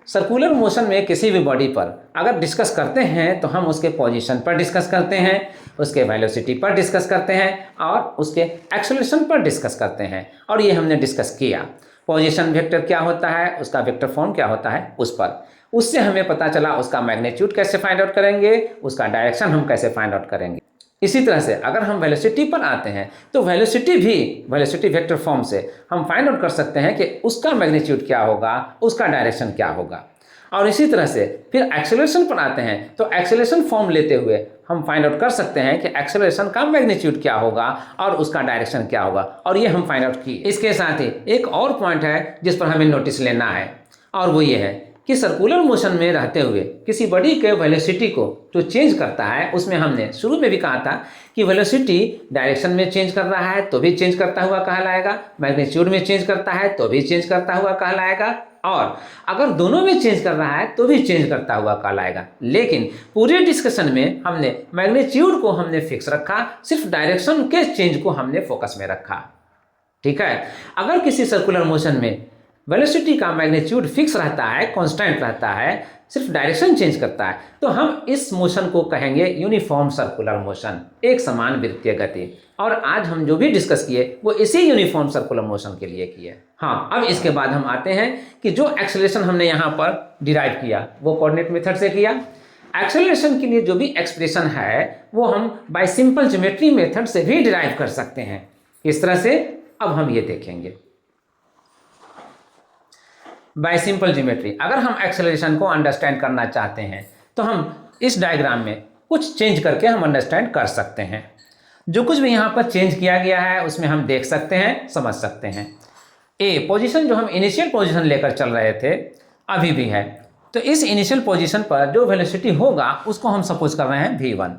circular motion में किसी भी बॉडी पर अगर डिस्कस करते हैं तो हम उसके पोजीशन पर डिस्कस करते हैं, उसके वेलोसिटी पर डिस्कस करते हैं और उसके एक्सेलरेशन पर डिस्कस करते हैं। और ये हमने डिस्कस किया, पोजीशन वेक्टर क्या होता है, उसका वेक्टर फॉर्म क्या होता है उस पर, उससे हमें पता चला उसका मैग्नीट्यूड कैसे फाइंड आउट करेंगे, उसका डायरेक्शन हम कैसे फाइंड आउट करेंगे। इसी तरह से अगर हम वेलोसिटी पर आते हैं तो वेलोसिटी वेक्टर फॉर्म से हम फाइंड आउट कर सकते हैं कि उसका मैग्नीट्यूड क्या होगा, उसका डायरेक्शन क्या होगा। और इसी तरह से फिर एक्सेलरेशन पर आते हैं तो एक्सेलरेशन फॉर्म लेते हुए हम फाइंड आउट कर सकते हैं कि एक्सेलरेशन का मैग्नीट्यूड क्या होगा और उसका डायरेक्शन क्या होगा, और ये हम फाइंड आउट किए। इसके साथ ही एक और पॉइंट है जिस पर हमें नोटिस लेना है, और वो ये है कि सर्कुलर मोशन में रहते हुए किसी बॉडी के वेलोसिटी को जो चेंज करता है, उसमें हमने शुरू में भी कहा था कि वेलोसिटी डायरेक्शन में चेंज कर रहा है तो भी चेंज करता हुआ कहलाएगा, मैग्नीट्यूड में चेंज करता है तो भी चेंज करता हुआ कहलाएगा, और अगर दोनों में चेंज कर रहा है तो भी चेंज करता हुआ कहलाएगा। लेकिन पूरे डिस्कशन में हमने मैग्नीट्यूड को हमने फिक्स रखा, सिर्फ डायरेक्शन के चेंज को हमने फोकस में रखा। ठीक है, अगर किसी सर्कुलर मोशन में वेलोसिटी का मैग्नीट्यूड फिक्स रहता है, कांस्टेंट रहता है, सिर्फ डायरेक्शन चेंज करता है, तो हम इस मोशन को कहेंगे यूनिफॉर्म सर्कुलर मोशन, एक समान वृत्तीय गति। और आज हम जो भी डिस्कस किए वो इसी यूनिफॉर्म सर्कुलर मोशन के लिए किए। हाँ, अब इसके बाद हम आते हैं कि जो एक्सेलरेशन हमने यहाँ पर डिराइव किया वो कोऑर्डिनेट मेथड से किया। एक्सेलरेशन के लिए जो भी एक्सप्रेशन है वो हम बाय सिंपल ज्योमेट्री मेथड से भी डिराइव कर सकते हैं। इस तरह से अब हम ये देखेंगे बाय सिंपल ज्योमेट्री। अगर हम एक्सेलरेशन को अंडरस्टैंड करना चाहते हैं तो हम इस डायग्राम में कुछ चेंज करके हम अंडरस्टैंड कर सकते हैं। जो कुछ भी यहाँ पर चेंज किया गया है उसमें हम देख सकते हैं, समझ सकते हैं। ए पोजीशन जो हम इनिशियल पोजीशन लेकर चल रहे थे अभी भी है, तो इस इनिशियल पोजीशन पर जो वेलोसिटी होगा उसको हम सपोज कर रहे हैं v1,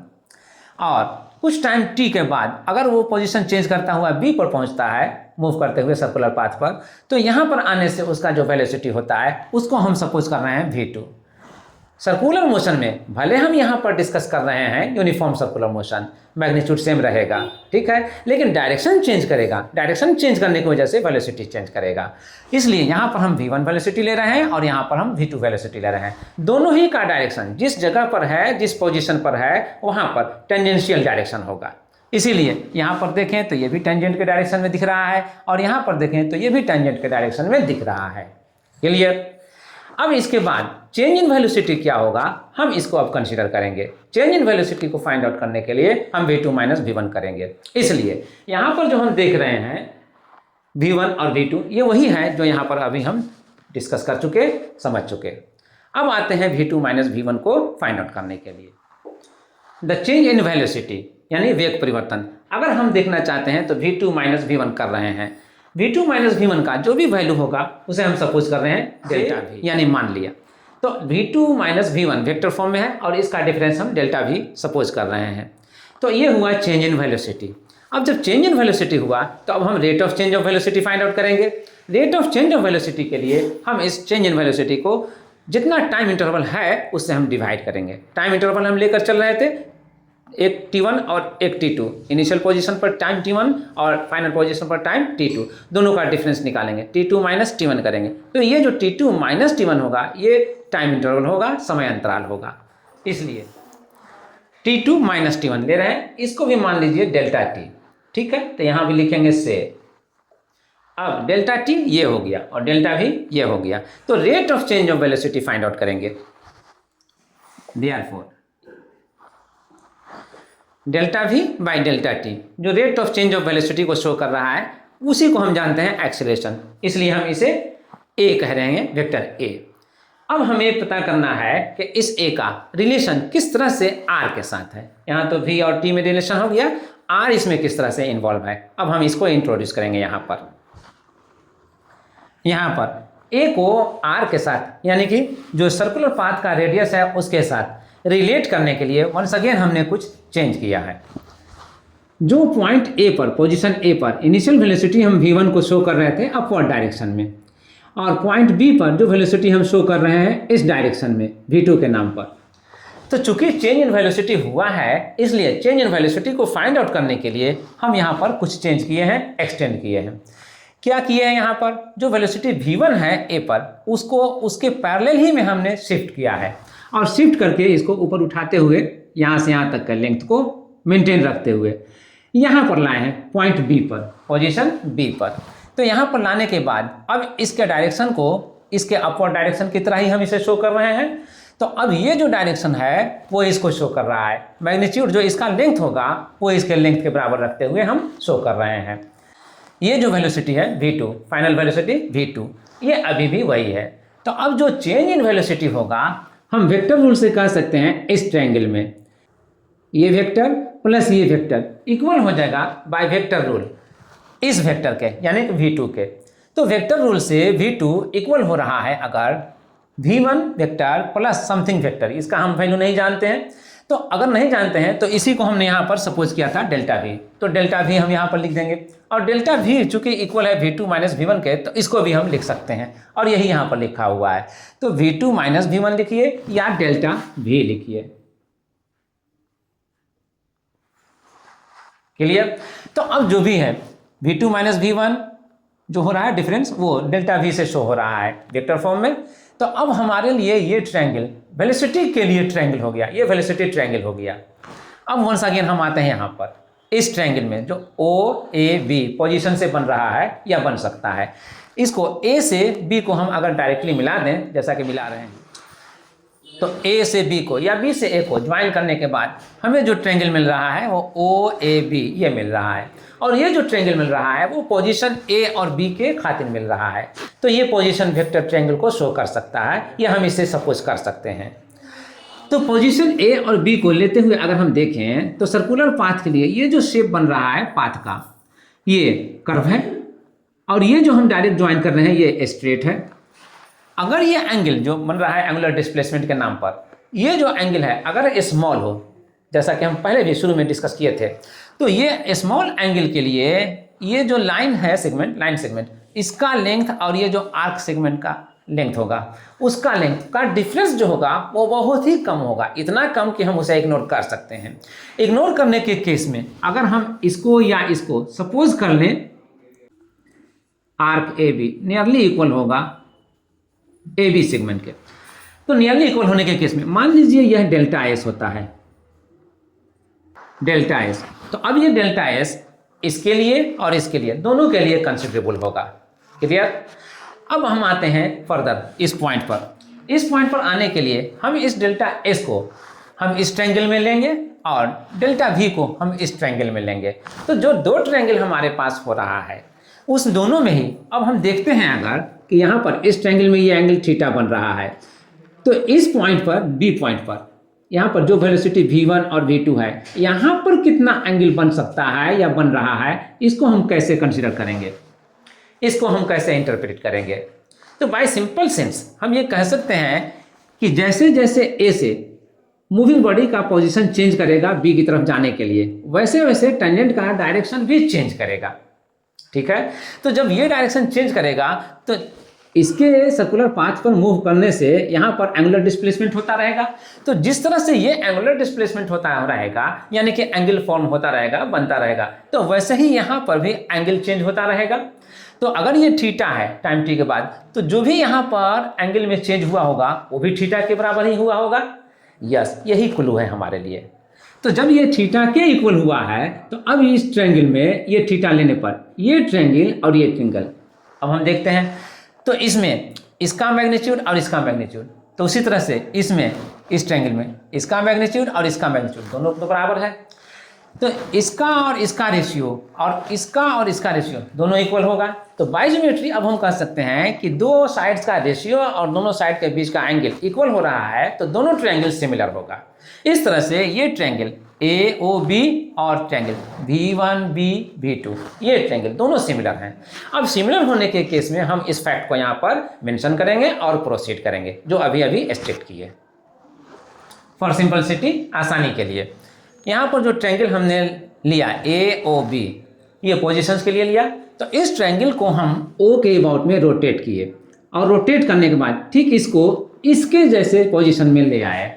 और कुछ टाइम t के बाद अगर वो पोजीशन चेंज करता हुआ b पर पहुंचता है मूव करते हुए सर्कुलर पाथ पर, तो यहाँ पर आने से उसका जो वेलोसिटी होता है उसको हम सपोज कर रहे हैं v2। सर्कुलर मोशन में भले हम यहाँ पर डिस्कस कर रहे हैं uniform circular motion, magnitude same रहेगा, ठीक है, लेकिन डायरेक्शन चेंज करेगा। डायरेक्शन चेंज करने की वजह से वेलोसिटी चेंज करेगा, इसलिए यहाँ पर हम v1 वेलोसिटी ले रहे हैं और यहाँ पर हम v2 वेलोसिटी ले रहे हैं। दोनों ही का डायरेक्शन जिस जगह पर है, जिस पोजीशन पर है, वहाँ पर टेंजेंशियल डायरेक्शन होगा। इसीलिए यहाँ पर देखें तो ये भी टेंजेंट के डायरेक्शन में दिख रहा है, और यहाँ पर देखें तो ये भी टेंजेंट के डायरेक्शन में दिख रहा है। क्लियर? अब इसके बाद चेंज इन वेलोसिटी क्या होगा, हम इसको अब कंसीडर करेंगे। चेंज इन वेलोसिटी को फाइंड आउट करने के लिए हम v2 माइनस v1 करेंगे। इसलिए यहाँ पर जो हम देख रहे हैं v1 और v2 ये वही है जो यहाँ पर अभी हम डिस्कस कर चुके, समझ चुके। अब आते हैं v2 माइनस v1 को फाइंड आउट करने के लिए। द चेंज इन वेलोसिटी यानी वेग परिवर्तन अगर हम देखना चाहते हैं तो v2 माइनस v1 कर रहे हैं। v2 माइनस v1 का जो भी वैल्यू होगा उसे हम सपोज कर रहे हैं डेल्टा v, यानी मान लिया। तो v2 minus v1 vector form में है और इसका डिफरेंस हम डेल्टा v सपोज कर रहे हैं। तो ये हुआ चेंज इन वेलोसिटी। अब जब चेंज इन वेलोसिटी हुआ तो अब हम rate of change of velocity find out करेंगे। Rate of change of velocity के लिए हम इस चेंज इन वेलोसिटी को जितना टाइम इंटरवल है उससे हम डिवाइड करेंगे। टाइम इंटरवल हम लेकर चल रहे थे एक t1 और एक t2, इनिशियल पोजीशन पर टाइम t1 और फाइनल पोजीशन पर टाइम t2, दोनों का डिफरेंस निकालेंगे, t2 माइनस t1 करेंगे। तो ये जो t2 माइनस t1 होगा ये टाइम इंटरवल होगा, समय अंतराल होगा, इसलिए t2 माइनस t1 ले रहे हैं। इसको भी मान लीजिए डेल्टा t, ठीक है, तो यहाँ भी लिखेंगे से। अब डेल्टा t ये हो गया और डेल्टा v ये हो गया, तो rate of change of velocity find out करेंगे। Therefore delta v by delta t जो rate of change of velocity को शो कर रहा है उसी को हम जानते हैं एक्सेलरेशन, इसलिए हम इसे a कह रहे हैं, वेक्टर a। अब हमें पता करना है कि इस a का रिलेशन किस तरह से r के साथ है। यहाँ तो v और t में रिलेशन हो गया, r इसमें किस तरह से इन्वॉल्व है। अब हम इसको इंट्रोड्यूस करेंगे। यहाँ पर a को r के साथ यानी कि जो सर्कुलर पाथ का रेडियस है उसके साथ रिलेट करने के लिए वंस अगेन हमने कुछ चेंज किया है। जो पॉइंट ए पर, पोजीशन ए पर इनिशियल वेलोसिटी हम v1 को शो कर रहे थे अपवर्ड डायरेक्शन में, और पॉइंट बी पर जो वेलोसिटी हम शो कर रहे हैं इस डायरेक्शन में v2 के नाम पर। तो चूंकि चेंज इन वेलोसिटी हुआ है इसलिए चेंज इन वेलोसिटी को फाइंड आउट करने के लिए हम यहाँ पर कुछ चेंज किए हैं, एक्सटेंड किए हैं। क्या किए हैं, यहाँ पर जो वेलोसिटी v1 है ए पर उसको उसके पैरेलल ही में हमने शिफ्ट किया है, और शिफ्ट करके इसको ऊपर उठाते हुए यहाँ से यहाँ तक का लेंथ को मेंटेन रखते हुए यहाँ पर लाए हैं पॉइंट बी पर, पोजीशन बी पर। तो यहाँ पर लाने के बाद अब इसके डायरेक्शन को इसके अपवर्ड डायरेक्शन की तरह ही हम इसे शो कर रहे हैं। तो अब ये जो डायरेक्शन है वो इसको शो कर रहा है, मैग्नीट्यूड जो इसका लेंथ होगा वो इसके लेंथ के बराबर रखते हुए हम शो कर रहे हैं। ये जो वेलोसिटी है v2, फाइनल वेलोसिटी v2, ये अभी भी वही है। तो अब जो चेंज इन वेलोसिटी होगा हम वेक्टर रूल से कह सकते हैं इस ट्रायंगल में ये वेक्टर प्लस ये वेक्टर इक्वल हो जाएगा बाय वेक्टर रूल इस वेक्टर के यानी कि V2 के। तो वेक्टर रूल से V2 इक्वल हो रहा है अगर V1 vector plus something vector, इसका हम वैल्यू नहीं जानते हैं। तो अगर नहीं जानते हैं तो इसी को हमने यहाँ पर सपोज किया था डेल्टा V, तो डेल्टा V हम यहाँ पर लिख देंगे और डेल्टा V चूंकि इक्वल है V2 माइनस V1 के, तो इसको भी हम लिख सकते हैं और यही यहाँ पर लिखा हुआ है। तो V2 माइनस V1 लिखिए या डेल्टा V लिखिए। क्लियर? तो अब जो भी है V2 माइनस V1 जो हो रहा है डिफरेंस वो डेल्टा V से शो हो रहा है वेक्टर फॉर्म में। तो अब हमारे लिए ये ट्रायंगल वेलोसिटी के लिए ट्रायंगल हो गया, ये वेलोसिटी ट्रायंगल हो गया। अब वंस अगेन हम आते हैं यहाँ पर इस ट्रायंगल में जो OAB पोजीशन से बन रहा है या बन सकता है। इसको A से B को हम अगर डायरेक्टली मिला दें जैसा कि मिला रहे हैं, तो A से B को या B से A को ज्वाइन करने के बाद हमें जो ट्रायंगल मिल रहा है वो OAB ये मिल रहा है। और ये जो ट्रायंगल मिल रहा है वो पोजीशन A और B के खातिर मिल रहा है। तो ये पोजीशन वेक्टर ट्रायंगल को शो कर सकता है, ये हम इसे सपोज कर सकते हैं। तो पोजीशन A और B को लेते हुए अगर हम देखें तो सर्कुलर पाथ के लिए ये जो शेप बन रहा है पाथ का ये कर्व है और ये जो हम डायरेक्ट ज्वाइन कर रहे हैं ये स्ट्रेट है। अगर ये एंगल जो बन रहा है एंगुलर डिस्प्लेसमेंट के नाम पर, ये जो एंगल है अगर स्मॉल हो जैसा कि हम पहले भी शुरू में डिस्कस किए थे, तो ये स्मॉल एंगल के लिए ये जो लाइन है सेगमेंट, लाइन सेगमेंट, इसका लेंथ और ये जो आर्क सेगमेंट का लेंथ होगा उसका लेंथ का डिफरेंस जो होगा वो बहुत ही कम होगा, इतना कम कि हम उसे इग्नोर कर सकते हैं। इग्नोर करने के केस में अगर हम इसको या इसको सपोज कर लें आर्क AB नियरली इक्वल होगा AB सेगमेंट के, तो नियरली इक्वल होने के केस में मान लीजिए यह डेल्टा S होता है, डेल्टा S। तो अब ये डेल्टा S इसके लिए और इसके लिए दोनों के लिए कंसिडरेबल होगा। क्लियर? अब हम आते हैं फर्दर इस पॉइंट पर। इस पॉइंट पर आने के लिए हम इस डेल्टा S को हम इस ट्रायंगल में लेंगे और डेल्टा V को हम इस ट्रायंगल में लेंगे। तो जो दो ट्रायंगल हमारे पास हो रहा है उस दोनों में ही अब हम देखते हैं अगर कि यहाँ पर इस ट्रायंगल में ये एंगल थीटा बन रहा है, तो इस पॉइंट पर B पॉइंट पर यहाँ पर जो वेलोसिटी V1 और V2 है यहाँ पर कितना एंगल बन सकता है या बन रहा है, इसको हम कैसे कंसीडर करेंगे, इसको हम कैसे इंटरप्रेट करेंगे। तो बाय सिंपल सेंस हम ये कह सकते हैं कि जैसे जैसे A से मूविंग बॉडी का पोजीशन चेंज करेगा B की तरफ जाने के लिए, वैसे वैसे टेंजेंट का डायरेक्शन भी चेंज करेगा। ठीक है? तो जब ये डायरेक्शन चेंज करेगा तो इसके सर्कुलर पाथ पर मूव करने से यहाँ पर एंगुलर डिस्प्लेसमेंट होता रहेगा। तो जिस तरह से ये एंगुलर डिस्प्लेसमेंट होता रहेगा यानी कि एंगल फॉर्म होता रहेगा, बनता रहेगा, तो वैसे ही यहाँ पर भी एंगल चेंज होता रहेगा। तो अगर ये थीटा है टाइम t के बाद, तो जो भी यहाँ पर एंगल में चेंज हुआ होगा वो भी थीटा के बराबर ही हुआ होगा। यस, यही क्लू है हमारे लिए। तो जब ये थीटा के इक्वल हुआ है तो अब इस ट्रायंगल में ये थीटा लेने पर ये ट्रायंगल और ये ट्रायंगल, अब हम देखते हैं तो इसमें इसका मैग्नीट्यूड और इसका मैग्नीट्यूड, तो उसी तरह से इसमें इस ट्रायंगल में इसका मैग्नीट्यूड और इसका मैग्नीट्यूड दोनों तो बराबर है। तो इसका और इसका रेशियो और इसका रेशियो दोनों इक्वल होगा। तो बाय ज्योमेट्री अब हम कह सकते हैं कि दो साइड्स का रेशियो और दोनों साइड के बीच का एंगल इक्वल हो रहा है, तो दोनों ट्रायंगल सिमिलर होगा। इस तरह से ये ट्रायंगल AOB और ट्रायंगल V1B V2 ये ट्रायंगल दोनों सिमिलर हैं। अब सिमिलर होने के केस में हम इस फैक्ट को यहाँ पर मेंशन करेंगे और प्रोसीड करेंगे जो अभी अभी स्टेट किए फॉर सिंपलिसिटी, आसानी के लिए। यहाँ पर जो ट्रायंगल हमने लिया AOB ये पोजीशंस के लिए लिया, तो इस ट्रायंगल को हम O के अबाउट में रोटेट किए और रोटेट करने के बाद ठीक इसको इसके जैसे पोजीशन में ले आए।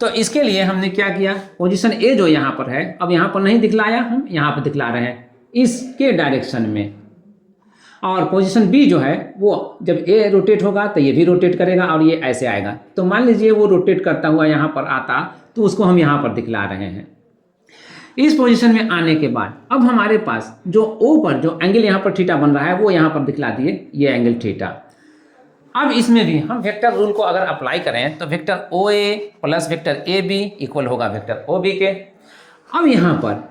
तो इसके लिए हमने क्या किया, पोजीशन A जो यहाँ पर है अब यहाँ पर नहीं दिखलाया, हम यहाँ पर दिखला रहे हैं इसके डायरेक्शन में, और पोजीशन B जो है वो जब A रोटेट होगा तो ये भी रोटेट करेगा और ये ऐसे आएगा। तो मान लीजिए वो रोटेट करता हुआ यहाँ पर आता तो उसको हम यहाँ पर दिखला रहे हैं। इस पोजीशन में आने के बाद अब हमारे पास जो O पर जो एंगल यहाँ पर थीटा बन रहा है वो यहाँ पर दिखला दिए, ये एंगल थीटा। अब इसमें भी हम वेक्टर रूल को अगर अप्लाई करें तो vector OA plus vector AB equal होगा वेक्टर OB के। अब यहाँ पर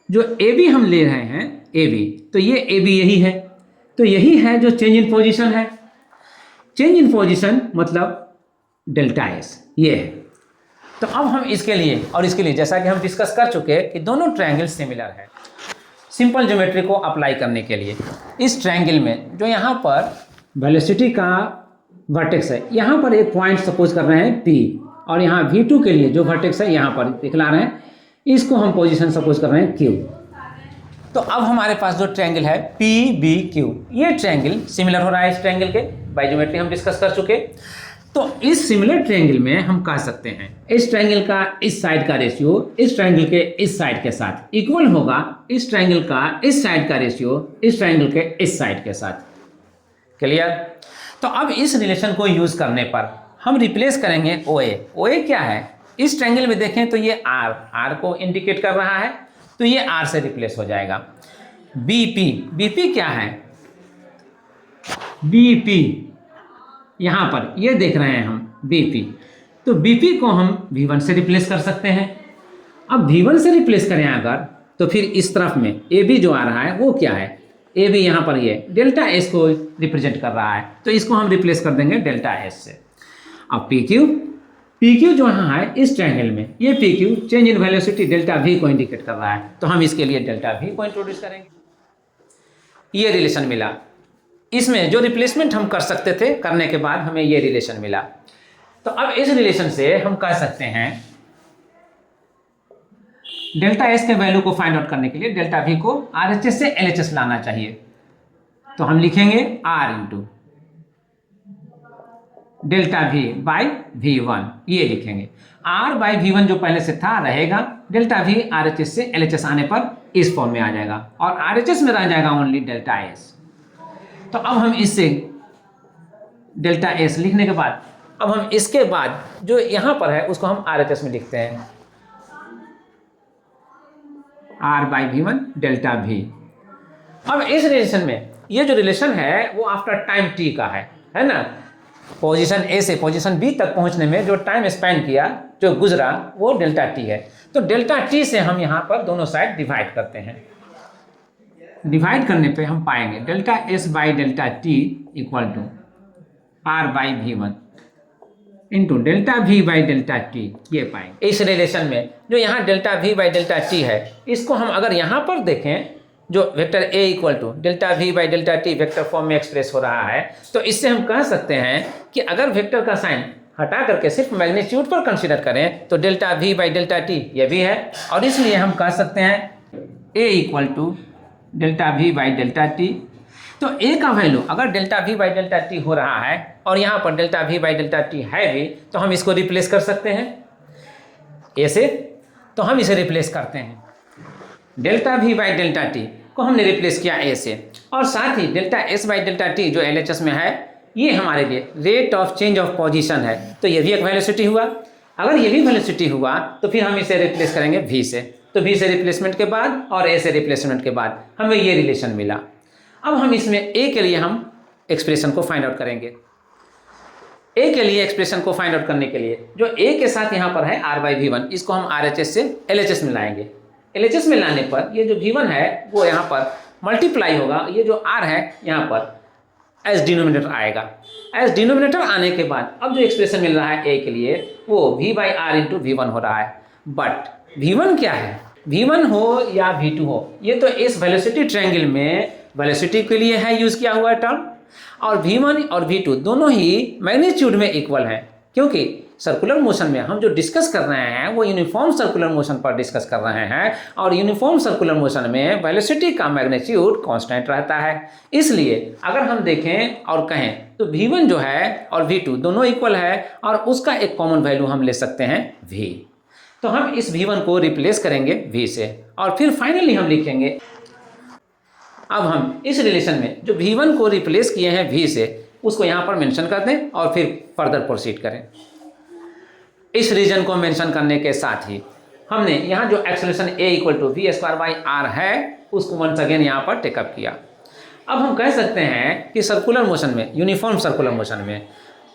जो AB हम ले रहे हैं AB, तो ये AB यही है, तो यही है जो चेंज इन पोजीशन है। चेंज इन पोजीशन मतलब डेल्टा एस, ये है। तो अब हम इसके लिए और इसके लिए जैसा कि हम डिस्कस कर चुके हैं कि दोनों ट्रायंगल सिमिलर है। सिंपल ज्योमेट्री को अप्लाई करने के लिए इस ट्रायंगल में जो यहाँ पर वेलोसिटी का वर्टेक्स है, यहाँ पर एक पॉइंट सपोज कर रहे हैं P, और यहाँ V2 के लिए जो वर्टेक्स है यहाँ पर दिखला रहे हैं, इसको हम पोजीशन सपोज कर रहे हैं Q। तो अब हमारे पास जो ट्रायंगल है PBQ, ये ट्रायंगल सिमिलर हो रहा है इस ट्रायंगल के, बाय ज्योमेट्री हम डिस्कस कर चुके। तो इस सिमिलर ट्रायंगल में हम कह सकते हैं इस ट्रायंगल का इस साइड का रेशियो इस ट्रायंगल के इस साइड के साथ इक्वल होगा इस ट्रायंगल का इस साइड का रेशियो इस ट्रायंगल के इस साइड के साथ। क्लियर? तो अब इस रिलेशन को यूज करने पर हम रिप्लेस करेंगे OA। OA क्या है? इस ट्रायंगल में देखें तो ये R को इंडिकेट कर रहा है, तो ये R से रिप्लेस हो जाएगा। BP क्या है? BP यहाँ पर ये देख रहे हैं हम BP, तो BP को हम V1 से रिप्लेस कर सकते हैं। अब V1 से रिप्लेस करें अगर, तो फिर इस तरफ में AB जो आ रहा है वो क्या है? AB यहाँ पर ये डेल्टा S को रिप्रेजेंट कर रहा है, तो इसको हम रिप्लेस कर देंगे डेल्टा S से। अब PQ जो यहाँ है इस ट्रायंगल में, ये PQ change in velocity delta V को इंडिकेट कर रहा है, तो हम इसके लिए डेल्टा V को इंट्रोड्यूस करेंगे। ये रिलेशन मिला, इसमें जो रिप्लेसमेंट हम कर सकते थे करने के बाद हमें ये रिलेशन मिला। तो अब इस रिलेशन से हम कह सकते हैं डेल्टा एस के वैल्यू को फाइंड आउट करने के लिए डेल्टा वी को RHS से LHS लाना चाहिए। तो हम लिखेंगे R into delta we by V1, ये लिखेंगे। R बाई V1 जो पहले से था रहेगा, डेल्टा वी RHS से LHS आने पर इस फॉर्म में आ जाएगा, और RHS में रह जाएगा ओनली डेल्टा एस। तो अब हम इससे डेल्टा एस लिखने के बाद अब हम इसके बाद जो यहाँ पर है उसको हम RHS में लिखते हैं, R by V1 delta V। अब इस रिलेशन में ये जो रिलेशन है वो आफ्टर टाइम t का है ना। पोजीशन A से पोजीशन B तक पहुंचने में जो टाइम स्पेंड किया, जो गुजरा, वो डेल्टा t है। तो डेल्टा t से हम यहाँ पर दोनों साइड डिवाइड करते हैं। डिवाइड करने पे हम पाएंगे delta S by delta t equal to R by V1 into delta V by delta t, ये पाएंगे। इस रिलेशन में जो यहाँ delta V by delta t है, इसको हम अगर यहाँ पर देखें जो vector A equal to delta V by delta t vector form में एक्सप्रेस हो रहा है, तो इससे हम कह सकते हैं कि अगर वेक्टर का साइन हटा करके सिर्फ मैग्नीट्यूड पर कंसीडर करें तो delta V by delta t ये भी है, और इसलिए हम कह सकते हैं A equal to delta V by delta t। तो A का वैल्यू अगर delta V by delta t हो रहा है और यहाँ पर delta V by delta t है भी, तो हम इसको रिप्लेस कर सकते हैं A से। तो हम इसे रिप्लेस करते हैं, delta V by delta t को हमने रिप्लेस किया A से, और साथ ही delta S by delta t जो LHS में है, ये हमारे लिए rate of change of position है, तो ये भी एक वेलोसिटी हुआ। अगर ये भी वेलोसिटी हुआ तो फिर हम इसे रिप्लेस करेंगे V से। तो V से रिप्लेसमेंट के बाद और A से रिप्लेसमेंट के बाद हमें ये रिलेशन मिला। अब हम इसमें A के लिए हम एक्सप्रेशन को फाइंड आउट करेंगे। A के लिए एक्सप्रेशन को फाइंड आउट करने के लिए जो A के साथ यहाँ पर है R बाई V1, इसको हम RHS से LHS में लाएंगे। LHS में लाने पर ये जो V1 है वो यहाँ पर मल्टीप्लाई होगा, ये जो R है यहाँ पर एज डिनोमिनेटर आएगा। एज डिनोमिनेटर आने के बाद अब जो एक्सप्रेशन मिल रहा है A के लिए वो V by R into V1 हो रहा है। बट V1 क्या है? V1 हो या V2 हो, ये तो इस वेलोसिटी ट्रायंगल में वेलोसिटी के लिए है यूज़ किया हुआ टर्म, और V1 और V2 दोनों ही मैग्नीट्यूड में इक्वल हैं, क्योंकि सर्कुलर मोशन में हम जो डिस्कस कर रहे हैं वो यूनिफॉर्म सर्कुलर मोशन पर डिस्कस कर रहे हैं, और यूनिफॉर्म सर्कुलर मोशन में वेलोसिटी का मैग्नीट्यूड कांस्टेंट रहता है। इसलिए अगर हम देखें और कहें तो V1 जो है और V2 दोनों इक्वल है, और उसका एक कॉमन वैल्यू हम ले सकते हैं V। तो हम इस V1 को रिप्लेस करेंगे V से, और फिर फाइनली हम लिखेंगे। अब हम इस रिलेशन में जो V1 को रिप्लेस किए हैं V से, उसको यहाँ पर मेंशन कर दें और फिर फर्दर प्रोसीड करें। इस रीजन को मेंशन करने के साथ ही हमने यहाँ जो acceleration A equal to V square by R है उसको वंस अगेन यहाँ पर टेकअप किया। अब हम कह सकते हैं कि सर्कुलर मोशन में, यूनिफॉर्म सर्कुलर मोशन में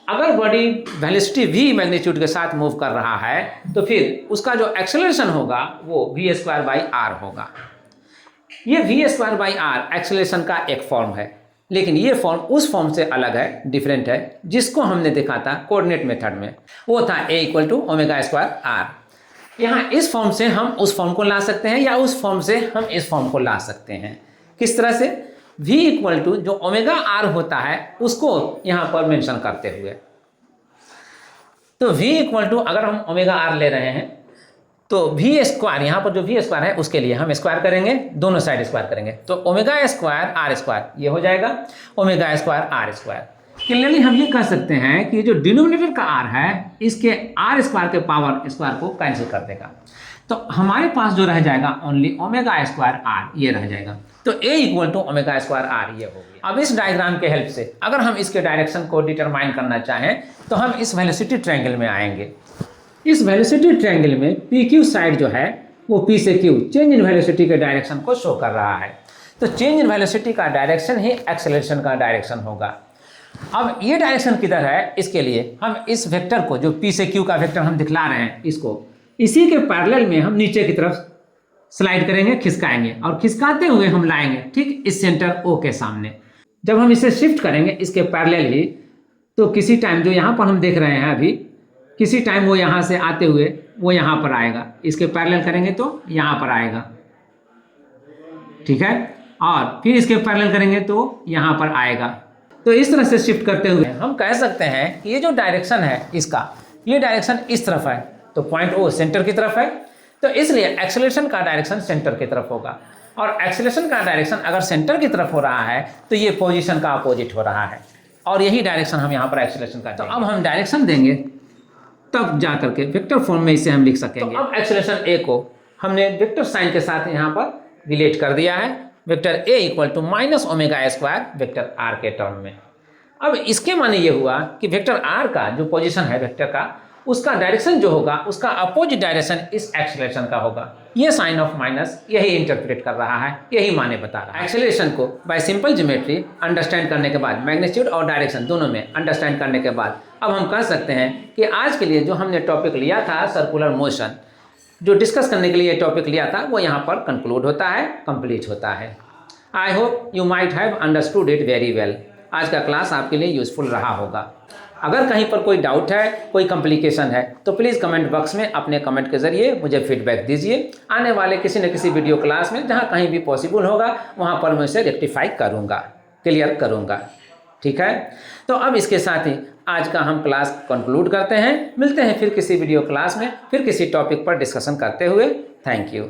अगर बॉडी वेलोसिटी V मैग्नीट्यूड के साथ मूव कर रहा है तो फिर उसका जो एक्सेलरेशन होगा वो V स्क्वायर बाई R होगा। ये V square by R acceleration का एक फॉर्म है। लेकिन ये फॉर्म उस फॉर्म से अलग है, डिफरेंट है, जिसको हमने देखा था कोऑर्डिनेट मेथड में। वो था a equal to omega square r। यहाँ इस फॉर्म से हम उस फॉर्म को ला सकते हैं या उस फॉर्म से हम इस फॉर्म को ला सकते हैं। किस तरह से? v इक्वल टू जो ओमेगा r होता है उसको यहाँ पर मेंशन करते हुए, तो v इक्वल टू अगर हम ओमेगा r ले रहे हैं तो v स्क्वायर, यहाँ पर जो v स्क्वायर है उसके लिए हम स्क्वायर करेंगे, दोनों साइड स्क्वायर करेंगे, तो ओमेगा स्क्वायर r स्क्वायर ये हो जाएगा omega square r square. Clearly हम ये कह सकते हैं कि जो डिनोमिनेटर का r है इसके r स्क्वायर के पावर स्क्वायर को कैंसिल कर देगा, तो हमारे पास जो रह जाएगा ओनली ओमेगा स्क्वायर r ये रह जाएगा। तो a equal to omega square r ये हो गया। अब इस डायग्राम के हेल्प से अगर हम इसके डायरेक्शन को डिटरमाइन करना चाहें तो हम इस वेलोसिटी ट्रायंगल में आएंगे। इस वेलोसिटी ट्रायंगल में PQ साइड जो है वो P से Q चेंज इन वेलोसिटी के डायरेक्शन को शो कर रहा है, तो चेंज इन वेलोसिटी का डायरेक्शन ही एक्सेलरेशन का डायरेक्शन होगा। अब ये डायरेक्शन किधर है, इसके लिए हम इस वेक्टर को जो P से Q का वेक्टर हम दिखला रहे हैं इसको इसी के पैरेलल में हम नीचे की तरफ स्लाइड करेंगे, खिसकाएंगे और खिसकाते हुए हम लाएंगे ठीक इस सेंटर O के सामने। जब हम इसे शिफ्ट करेंगे इसके पैरेलल ही, तो किसी टाइम जो यहाँ पर हम देख रहे हैं अभी, किसी टाइम वो यहाँ से आते हुए वो यहाँ पर आएगा, इसके पैरेलल करेंगे तो यहाँ पर आएगा, ठीक है, और फिर इसके पैरेलल करेंगे तो यहाँ पर आएगा। तो इस तरह से शिफ्ट करते हुए हम कह सकते हैं कि ये जो डायरेक्शन है इसका, ये डायरेक्शन इस तरफ है, तो पॉइंट O सेंटर की तरफ है, तो इसलिए एक्सेलरेशन का डायरेक्शन सेंटर की तरफ होगा, और एक्सेलरेशन का डायरेक्शन अगर सेंटर की तरफ हो रहा है तो ये पोजीशन का अपोजिट हो रहा है, और यही डायरेक्शन हम यहाँ पर एक्सेलरेशन का। तो अब हम डायरेक्शन देंगे तब जा करके वेक्टर फॉर्म में इसे हम लिख सकेंगे। तो अब एक्सेलरेशन a को हमने वेक्टर साइन के साथ यहाँ पर रिलेट कर दिया है, vector a equal to minus omega square vector r के टर्म में। अब इसके माने ये हुआ कि वेक्टर r का जो पोजीशन है वेक्टर का, उसका डायरेक्शन जो होगा उसका अपोजिट डायरेक्शन इस एक्सेलरेशन का होगा। ये साइन ऑफ माइनस यही इंटरप्रेट कर रहा है, यही माने बता रहा है। एक्सेलरेशन को बाय सिंपल ज्योमेट्री अंडरस्टैंड करने के बाद, मैग्नीट्यूड और डायरेक्शन दोनों में अंडरस्टैंड करने के बाद, अब हम कह सकते हैं कि आज के लिए जो हमने टॉपिक लिया था सर्कुलर मोशन, जो डिस्कस करने के लिए टॉपिक लिया था, वो यहाँ पर कंक्लूड होता है, कंप्लीट होता है। I hope you might have understood it very well. आज का क्लास आपके लिए यूजफुल रहा होगा। अगर कहीं पर कोई डाउट है, कोई कॉम्प्लिकेशन है, तो प्लीज़ कमेंट बॉक्स में अपने कमेंट के ज़रिए मुझे फीडबैक दीजिए। आने वाले किसी न किसी वीडियो क्लास में जहाँ कहीं भी पॉसिबल होगा वहाँ पर मैं उसे रेक्टिफाई करूँगा, क्लियर करूँगा, ठीक है। तो अब इसके साथ ही आज का हम क्लास कंक्लूड करते हैं। मिलते हैं फिर किसी वीडियो क्लास में, फिर किसी टॉपिक पर डिस्कशन करते हुए। Thank you.